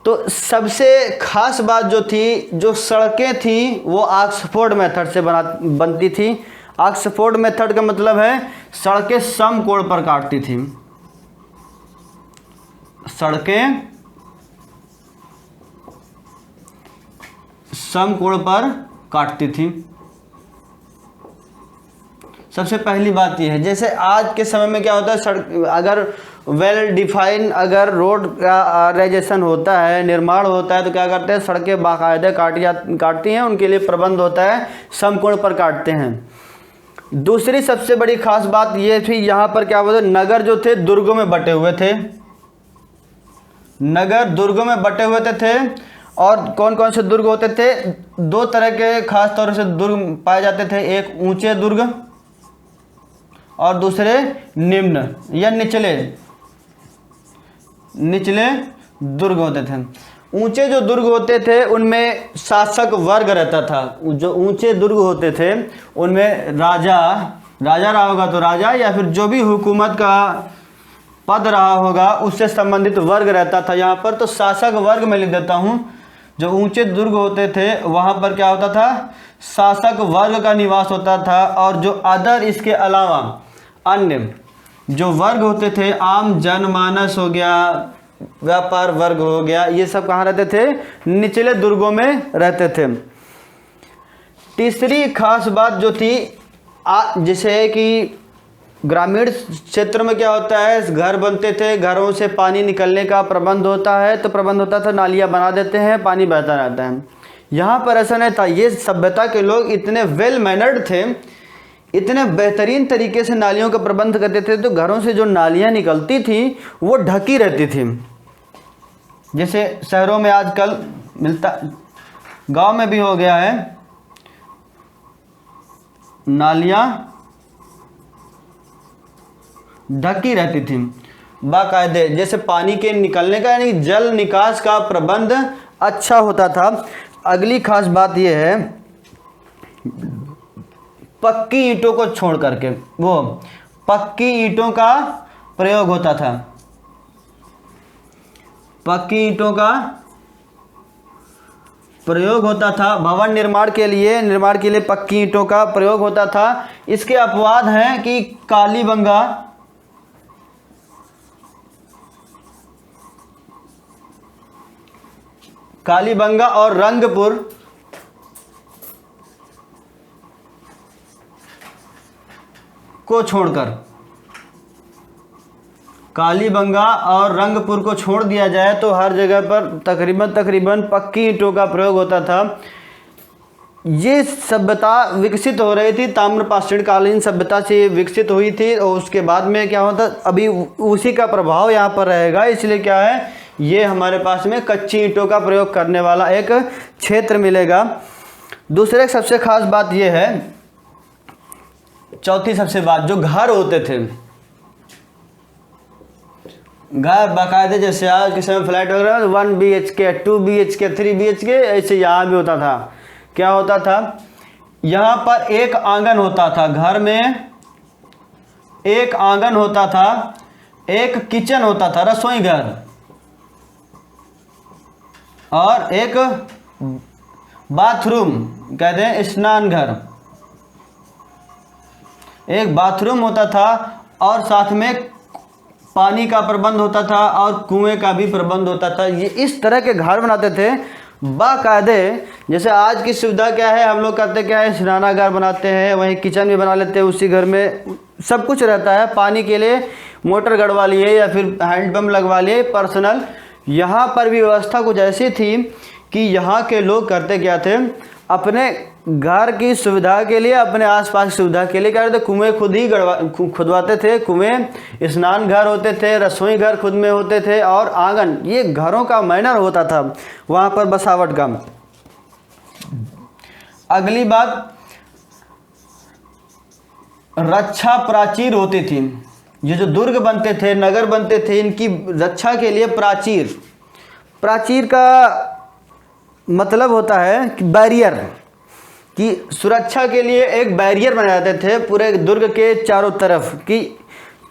तो सबसे खास बात जो थी, जो सड़कें थी वो ऑक्सफोर्ड मेथड से बनती थी। ऑक्सफोर्ड मेथड का मतलब है सड़कें समकोण पर काटती थी। सड़कें समकोण पर काटती थी। सबसे पहली बात यह है, जैसे आज के समय में क्या होता है, सड़क अगर वेल डिफाइन अगर रोड रेजेशन होता है, निर्माण होता है, तो क्या करते हैं, सड़कें बाकायदे काटती हैं, उनके लिए प्रबंध होता है, समकोण पर काटते हैं। दूसरी सबसे बड़ी खास बात ये थी, यहाँ पर क्या बोलते, नगर जो थे दुर्गों में बटे हुए थे। नगर दुर्गों में बटे हुए थे। और कौन कौन से दुर्ग होते थे? दो तरह के खास तौर से दुर्ग पाए जाते थे, एक ऊंचे दुर्ग और दूसरे निम्न या निचले दुर्ग होते थे। ऊंचे जो दुर्ग होते थे उनमें शासक वर्ग रहता था। जो ऊंचे दुर्ग होते थे उनमें राजा रहा होगा तो राजा, या फिर जो भी हुकूमत का पद रहा होगा उससे संबंधित वर्ग रहता था। यहाँ पर तो शासक वर्ग में लिख देता हूँ। जो ऊंचे दुर्ग होते थे वहाँ पर क्या होता था, शासक वर्ग का निवास होता था। और जो अदर इसके अलावा अन्य जो वर्ग होते थे, आम जनमानस हो गया, व्यापार वर्ग हो गया, ये सब कहाँ रहते थे? निचले दुर्गों में रहते थे। तीसरी खास बात जो थी, जैसे कि ग्रामीण क्षेत्र में क्या होता है, घर बनते थे, घरों से पानी निकलने का प्रबंध होता है, तो प्रबंध होता था नालियाँ बना देते हैं, पानी बहता रहता है। यहाँ पर ऐसा नहीं था। ये सभ्यता के लोग इतने वेल मैनर्ड थे, इतने बेहतरीन तरीके से नालियों का प्रबंध करते थे, तो घरों से जो नालियाँ निकलती थी वो ढकी रहती थी। जैसे शहरों में आजकल मिलता, गांव में भी हो गया है, नालियाँ ढकी रहती थी बाकायदे, जैसे पानी के निकलने का यानी जल निकास का प्रबंध अच्छा होता था। अगली खास बात यह है, पक्की ईंटों को छोड़ करके वो पक्की ईंटों का प्रयोग होता था। पक्की ईंटों का प्रयोग होता था भवन निर्माण के लिए पक्की ईंटों का प्रयोग होता था। इसके अपवाद हैं कि कालीबंगा और रंगपुर को छोड़कर, कालीबंगा और रंगपुर को छोड़ दिया जाए तो हर जगह पर तकरीबन पक्की ईंटों का प्रयोग होता था। ये सभ्यता विकसित हो रही थी, ताम्रपाषाण कालीन सभ्यता से विकसित हुई थी। और उसके बाद में क्या होता, अभी उसी का प्रभाव यहाँ पर रहेगा। इसलिए क्या है, ये हमारे पास में कच्ची ईंटों का प्रयोग करने वाला एक क्षेत्र मिलेगा। दूसरे सबसे खास बात ये है, चौथी सबसे बात, जो घर होते थे, घर बाकायदे, जैसे आज के समय फ्लैट वगैरह 1 BHK 2 BHK 3 BHK ऐसे यहाँ भी होता था। क्या होता था, यहाँ पर एक आंगन होता था, घर में एक आंगन होता था, एक किचन होता था, रसोई घर, और एक बाथरूम, कहते हैं स्नान घर, एक बाथरूम होता था, और साथ में पानी का प्रबंध होता था और कुएं का भी प्रबंध होता था। ये इस तरह के घर बनाते थे बाकायदे। जैसे आज की सुविधा क्या है, हम लोग करते क्या है, स्नानागार बनाते हैं, वहीं किचन भी बना लेते हैं, उसी घर में सब कुछ रहता है। पानी के लिए मोटर गड़वा लिए या फिर हैंडपम्प लगवा लिए पर्सनल। यहाँ पर भी व्यवस्था कुछ ऐसी थी कि यहाँ के लोग करते क्या थे, अपने घर की सुविधा के लिए, अपने आसपास की सुविधा के लिए क्या करते, कुएं खुद ही खुदवाते थे। कुएं, स्नान घर होते थे, रसोई घर खुद में होते थे, और आंगन, ये घरों का मैनर होता था वहाँ पर बसावट का। अगली बात, रक्षा प्राचीर होती थी। ये जो दुर्ग बनते थे, नगर बनते थे, इनकी रक्षा के लिए प्राचीर, प्राचीर का मतलब होता है कि बैरियर, कि सुरक्षा के लिए एक बैरियर बनाते थे पूरे दुर्ग के चारों तरफ। कि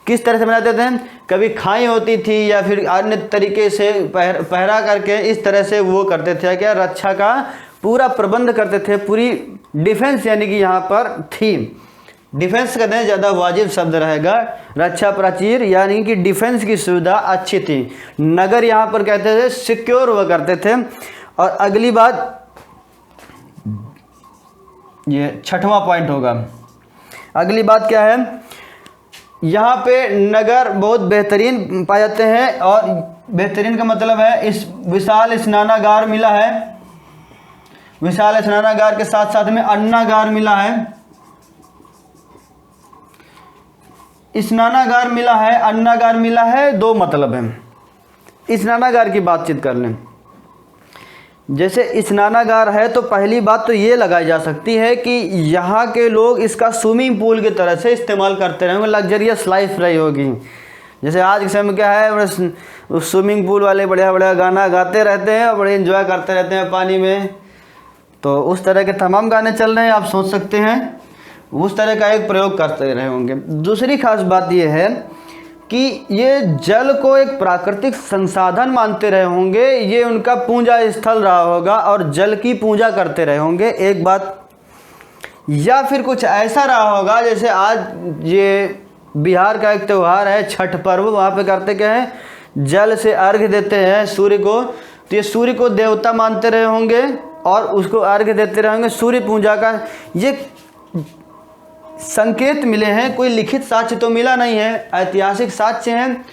किस तरह से बनाते थे, कभी खाई होती थी या फिर अन्य तरीके से पहरा करके इस तरह से वो करते थे, क्या रक्षा का पूरा प्रबंध करते थे, पूरी डिफेंस यानी कि यहाँ पर थी। डिफेंस कहते हैं, ज़्यादा वाजिब शब्द रहेगा। रक्षा प्राचीर यानी कि डिफेंस की सुविधा अच्छी थी। नगर यहाँ पर कहते थे सिक्योर हुआ करते थे। और अगली बात, ये छठवां पॉइंट होगा। अगली बात क्या है, यहाँ पे नगर बहुत बेहतरीन पाए जाते हैं। और बेहतरीन का मतलब है इस विशाल स्नानागार मिला है, विशाल स्नानागार के साथ साथ में अन्नागार मिला है। स्नानागार मिला है, अन्नागार मिला है, दो मतलब है। स्नानागार की बातचीत कर लें। जैसे स्नानागार है तो पहली बात तो ये लगाई जा सकती है कि यहाँ के लोग इसका स्विमिंग पूल की तरह से इस्तेमाल करते रहेंगे, लग्जरियस लाइफ रही होगी। जैसे आज के समय में क्या है, स्विमिंग पूल वाले बढ़िया बढ़िया गाना गाते रहते हैं और बड़े एंजॉय करते रहते हैं पानी में। तो उस तरह के तमाम गाने चल रहे हैं, आप सोच सकते हैं उस तरह का एक प्रयोग करते रहे होंगे। दूसरी खास बात यह है कि ये जल को एक प्राकृतिक संसाधन मानते रहे होंगे, ये उनका पूजा स्थल रहा होगा और जल की पूजा करते रहे होंगे, एक बात। या फिर कुछ ऐसा रहा होगा जैसे आज ये बिहार का एक त्यौहार है छठ पर्व, वहाँ पे करते क्या है, जल से अर्घ्य देते हैं सूर्य को। तो ये सूर्य को देवता मानते रहे होंगे और उसको अर्घ्य देते रहे होंगे। सूर्य पूजा का ये संकेत मिले हैं, कोई लिखित साक्ष्य तो मिला नहीं है, ऐतिहासिक साक्ष्य हैं।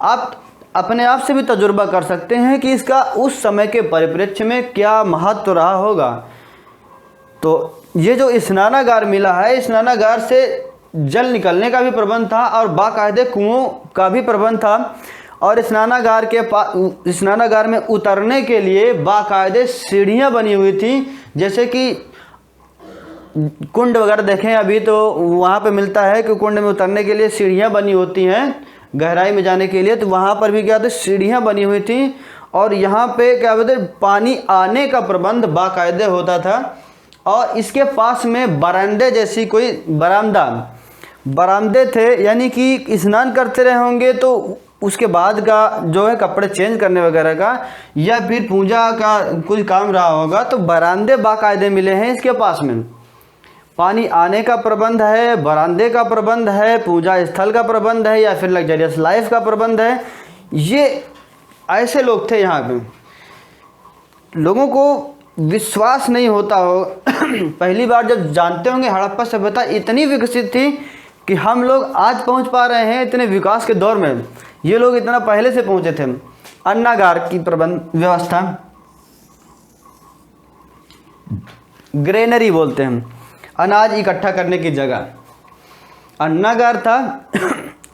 आप अपने आप से भी तजुर्बा कर सकते हैं कि इसका उस समय के परिप्रेक्ष्य में क्या महत्व रहा होगा। तो ये जो स्नानागार मिला है, स्नानागार से जल निकलने का भी प्रबंध था और बाकायदे कुओं का भी प्रबंध था। और स्नानागार में उतरने के लिए बाकायदे सीढ़ियाँ बनी हुई थी। जैसे कि कुंड वगैरह देखें अभी तो वहाँ पे मिलता है कि कुंड में उतरने के लिए सीढ़ियाँ बनी होती हैं गहराई में जाने के लिए। तो वहाँ पर भी क्या था, सीढ़ियाँ बनी हुई थी। और यहाँ पे क्या बोलते, पानी आने का प्रबंध बाकायदे होता था। और इसके पास में बरामदे जैसी कोई बरामदे थे, यानी कि स्नान करते रहे होंगे तो उसके बाद का जो है कपड़े चेंज करने वगैरह का या फिर पूजा का कुछ काम रहा होगा, तो बरामदे बाकायदे मिले हैं इसके पास में। पानी आने का प्रबंध है, बरामदे का प्रबंध है, पूजा स्थल का प्रबंध है या फिर लग्जरियस लाइफ का प्रबंध है। ये ऐसे लोग थे। यहाँ पे लोगों को विश्वास नहीं होता हो पहली बार जब जानते होंगे हड़प्पा सभ्यता इतनी विकसित थी कि हम लोग आज पहुंच पा रहे हैं इतने विकास के दौर में, ये लोग इतना पहले से पहुंचे थे। अन्नागार की प्रबंध व्यवस्था, ग्रेनरी बोलते हैं, अनाज इकट्ठा करने की जगह अन्नागार था।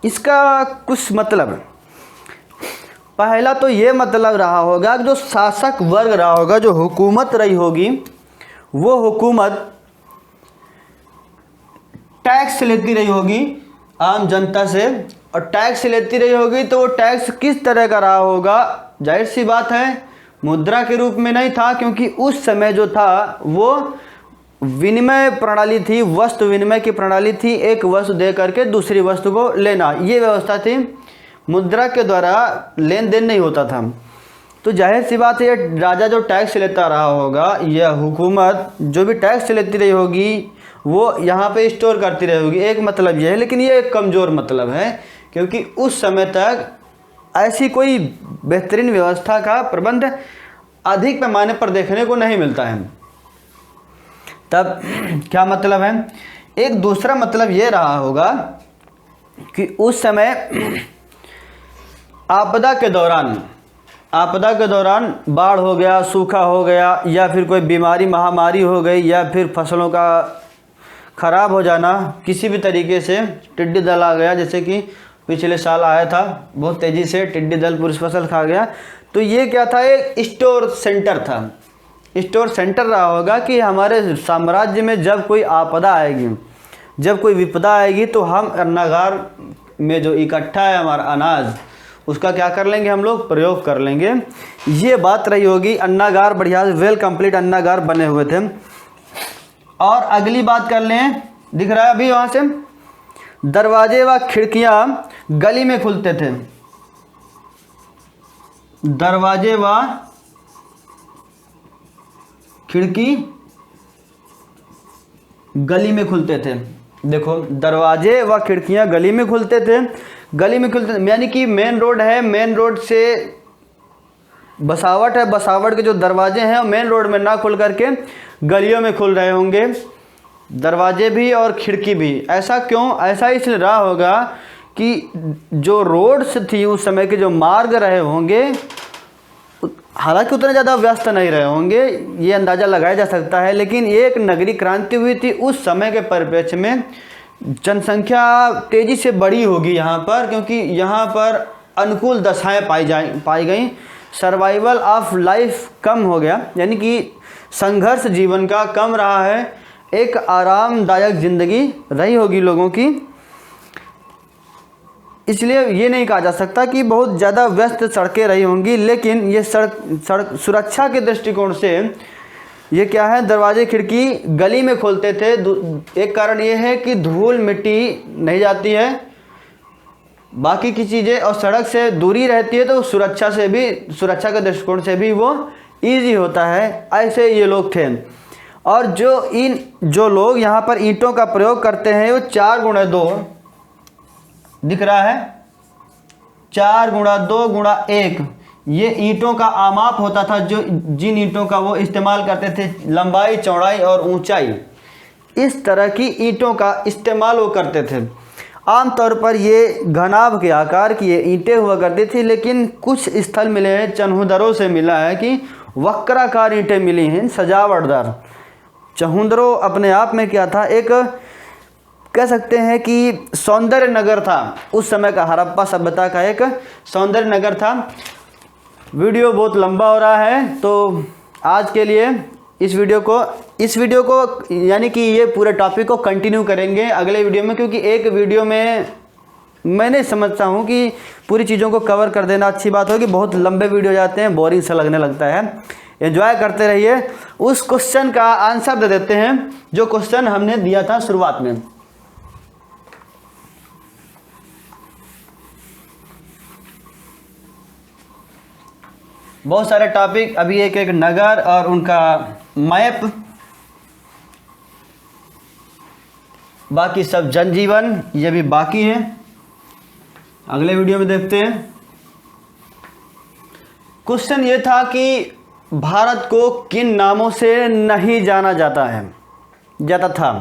इसका कुछ मतलब, पहला तो ये मतलब रहा होगा कि जो शासक वर्ग रहा होगा, जो हुकूमत रही होगी, वो हुकूमत टैक्स लेती रही होगी आम जनता से। और टैक्स लेती रही होगी तो वो टैक्स किस तरह का रहा होगा, जाहिर सी बात है मुद्रा के रूप में नहीं था, क्योंकि उस समय जो था वो विनिमय प्रणाली थी, वस्तु विनिमय की प्रणाली थी। एक वस्तु दे करके दूसरी वस्तु को लेना, ये व्यवस्था थी। मुद्रा के द्वारा लेन देन नहीं होता था। तो जाहिर सी बात है ये राजा जो टैक्स लेता रहा होगा, यह हुकूमत जो भी टैक्स लेती रही होगी वो यहाँ पे स्टोर करती रही होगी, एक मतलब ये है। लेकिन ये एक कमज़ोर मतलब है, क्योंकि उस समय तक ऐसी कोई बेहतरीन व्यवस्था का प्रबंध अधिक पैमाने पर देखने को नहीं मिलता है। तब क्या मतलब है, एक दूसरा मतलब ये रहा होगा कि उस समय आपदा के दौरान बाढ़ हो गया, सूखा हो गया, या फिर कोई बीमारी महामारी हो गई, या फिर फसलों का ख़राब हो जाना, किसी भी तरीके से टिड्डी दल आ गया, जैसे कि पिछले साल आया था बहुत तेज़ी से टिड्डी दल पूरी फसल खा गया। तो ये क्या था, एक स्टोर सेंटर था। स्टोर सेंटर रहा होगा कि हमारे साम्राज्य में जब कोई आपदा आएगी जब कोई विपदा आएगी तो हम अन्नागार में जो इकट्ठा है हमारा अनाज, उसका क्या कर लेंगे, हम लोग प्रयोग कर लेंगे। ये बात रही होगी। अन्नागार बढ़िया वेल कंप्लीट अन्नागार बने हुए थे। और अगली बात कर लें, दिख रहा है अभी वहाँ से, दरवाजे व खिड़कियाँ गली में खुलते थे। दरवाजे व खिड़की गली में खुलते थे। देखो, दरवाजे व खिड़कियां गली में खुलते थे। गली में खुलते थे यानी कि मेन रोड है, मेन रोड से बसावट है, बसावट के जो दरवाजे हैं वो मेन रोड में ना खुल करके गलियों में खुल रहे होंगे, दरवाजे भी और खिड़की भी। ऐसा क्यों? ऐसा इसलिए रहा होगा कि जो रोड्स थी उस समय के, जो मार्ग रहे होंगे, हालांकि उतने ज़्यादा व्यस्त नहीं रहे होंगे, ये अंदाज़ा लगाया जा सकता है। लेकिन एक नगरीय क्रांति हुई थी उस समय के परिप्रेक्ष्य में, जनसंख्या तेज़ी से बढ़ी होगी यहाँ पर, क्योंकि यहाँ पर अनुकूल दशाएं पाई गई। सर्वाइवल ऑफ लाइफ कम हो गया, यानी कि संघर्ष जीवन का कम रहा है, एक आरामदायक ज़िंदगी रही होगी लोगों की। इसलिए ये नहीं कहा जा सकता कि बहुत ज़्यादा व्यस्त सड़कें रही होंगी। लेकिन ये सड़क सुरक्षा के दृष्टिकोण से ये क्या है, दरवाजे खिड़की गली में खोलते थे। एक कारण ये है कि धूल मिट्टी नहीं जाती है, बाकी की चीज़ें, और सड़क से दूरी रहती है तो सुरक्षा के दृष्टिकोण से भी वो ईजी होता है। ऐसे ये लोग थे। और जो लोग यहाँ पर ईंटों का प्रयोग करते हैं वो 4x2 दिख रहा है, 4x2x1 ये ईंटों का आमाप होता था, जो जिन ईंटों का वो इस्तेमाल करते थे, लंबाई, चौड़ाई और ऊंचाई, इस तरह की ईंटों का इस्तेमाल वो करते थे। आमतौर पर ये घनाभ के आकार की ये ईंटें हुआ करती थी। लेकिन कुछ स्थल मिले हैं, चन्हुदरों से मिला है कि वक्राकार ईंटें मिली हैं, सजावटदार। चन्हुदरों अपने आप में क्या था, एक कह सकते हैं कि सौंदर्य नगर था। उस समय का हड़प्पा सभ्यता का एक सौंदर्य नगर था। वीडियो बहुत लंबा हो रहा है, तो आज के लिए इस वीडियो को यानी कि ये पूरे टॉपिक को कंटिन्यू करेंगे अगले वीडियो में, क्योंकि एक वीडियो में मैं नहीं समझता हूँ कि पूरी चीज़ों को कवर कर देना अच्छी बात होगी। बहुत लंबे वीडियो जाते हैं, बोरिंग सा लगने लगता है। एंजॉय करते रहिए। उस क्वेश्चन का आंसर दे देते हैं जो क्वेश्चन हमने दिया था शुरुआत में। बहुत सारे टॉपिक, अभी एक एक नगर और उनका मैप, बाकी सब जनजीवन, ये भी बाकी है, अगले वीडियो में देखते हैं। क्वेश्चन ये था कि भारत को किन नामों से नहीं जाना जाता था।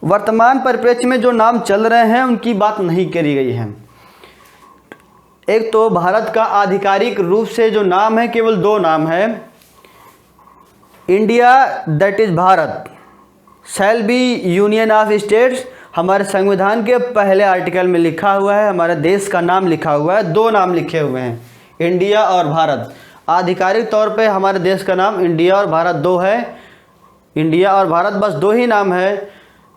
वर्तमान परिप्रेक्ष्य में जो नाम चल रहे हैं उनकी बात नहीं करी गई है। एक तो भारत का आधिकारिक रूप से जो नाम है, केवल 2 नाम है। India that is Bharat shall be union of states, हमारे संविधान के पहले आर्टिकल में लिखा हुआ है, हमारे देश का नाम लिखा हुआ है, 2 नाम लिखे हुए हैं, इंडिया और भारत। आधिकारिक तौर पे हमारे देश का नाम इंडिया और भारत 2 है। इंडिया और भारत बस 2 ही नाम है।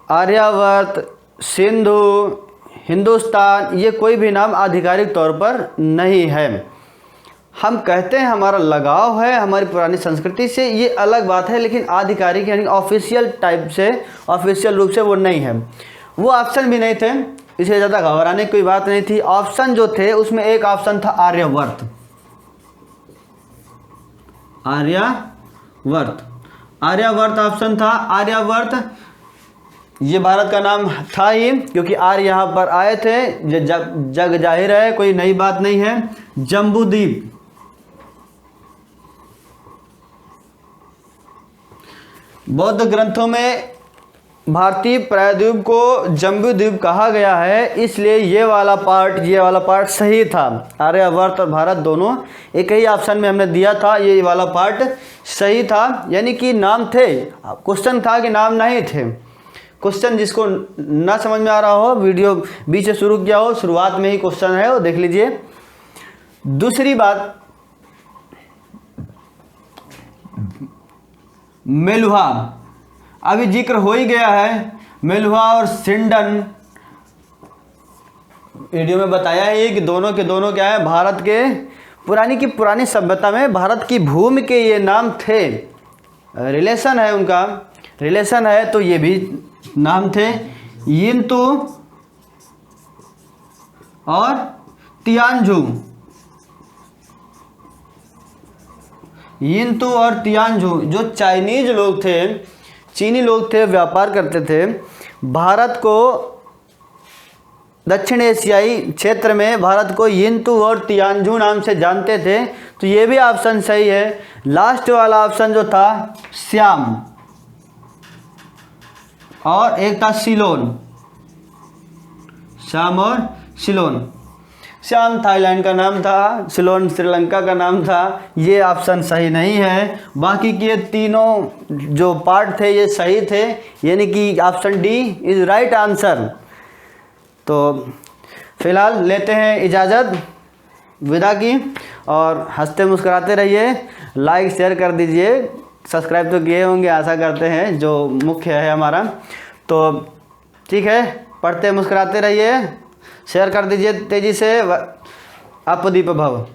आर्यावर्त, सिंधु, हिंदुस्तान, ये कोई भी नाम आधिकारिक तौर पर नहीं है। हम कहते हैं हमारा लगाव है हमारी पुरानी संस्कृति से, ये अलग बात है, लेकिन आधिकारिक यानी ऑफिशियल टाइप से, ऑफिशियल रूप से वो नहीं है। वो ऑप्शन भी नहीं थे, इसलिए ज़्यादा घबराने की कोई बात नहीं थी। ऑप्शन जो थे उसमें एक ऑप्शन था आर्यावर्त। आर्यावर्त ऑप्शन था। आर्यावर्त ये भारत का नाम था ही, क्योंकि आर्य यहाँ पर आए थे, ये जग जाहिर है, कोई नई बात नहीं है। जम्बूद्वीप, बौद्ध ग्रंथों में भारतीय प्रायद्वीप को जम्बूद्वीप कहा गया है, इसलिए ये वाला पार्ट सही था। आर्यावर्त और भारत दोनों एक ही ऑप्शन में हमने दिया था, ये वाला पार्ट सही था। यानी कि नाम थे, क्वेश्चन था कि नाम नहीं थे। क्वेश्चन जिसको ना समझ में आ रहा हो, वीडियो बीच से शुरू किया हो, शुरुआत में ही क्वेश्चन है वो देख लीजिए। दूसरी बात, मेलुहा, अभी जिक्र हो ही गया है। मिल्हुआ और सिंडन, वीडियो में बताया है कि दोनों के दोनों क्या है, भारत के पुरानी सभ्यता में भारत की भूमि के ये नाम थे। रिलेशन है उनका, रिलेशन है तो ये भी नाम थे, यिंतु और तियानजू। यिंतु और तियानजू जो चाइनीज लोग थे, चीनी लोग थे, व्यापार करते थे, भारत को दक्षिण एशियाई क्षेत्र में भारत को यिंतु और तियानजू नाम से जानते थे। तो ये भी ऑप्शन सही है। लास्ट वाला ऑप्शन जो था श्याम, और एक था सिलोन, श्याम और सिलोन। श्याम थाईलैंड का नाम था, सिलोन श्रीलंका का नाम था। ये ऑप्शन सही नहीं है। बाकी के ये तीनों जो पार्ट थे ये सही थे, यानी कि option D is right answer. तो फिलहाल लेते हैं इजाज़त विदा की, और हंसते मुस्कुराते रहिए, लाइक शेयर कर दीजिए, सब्सक्राइब तो किए होंगे आशा करते हैं, जो मुख्य है हमारा। तो ठीक है, पढ़ते मुस्कुराते रहिए, शेयर कर दीजिए तेज़ी से। आप दीप भव।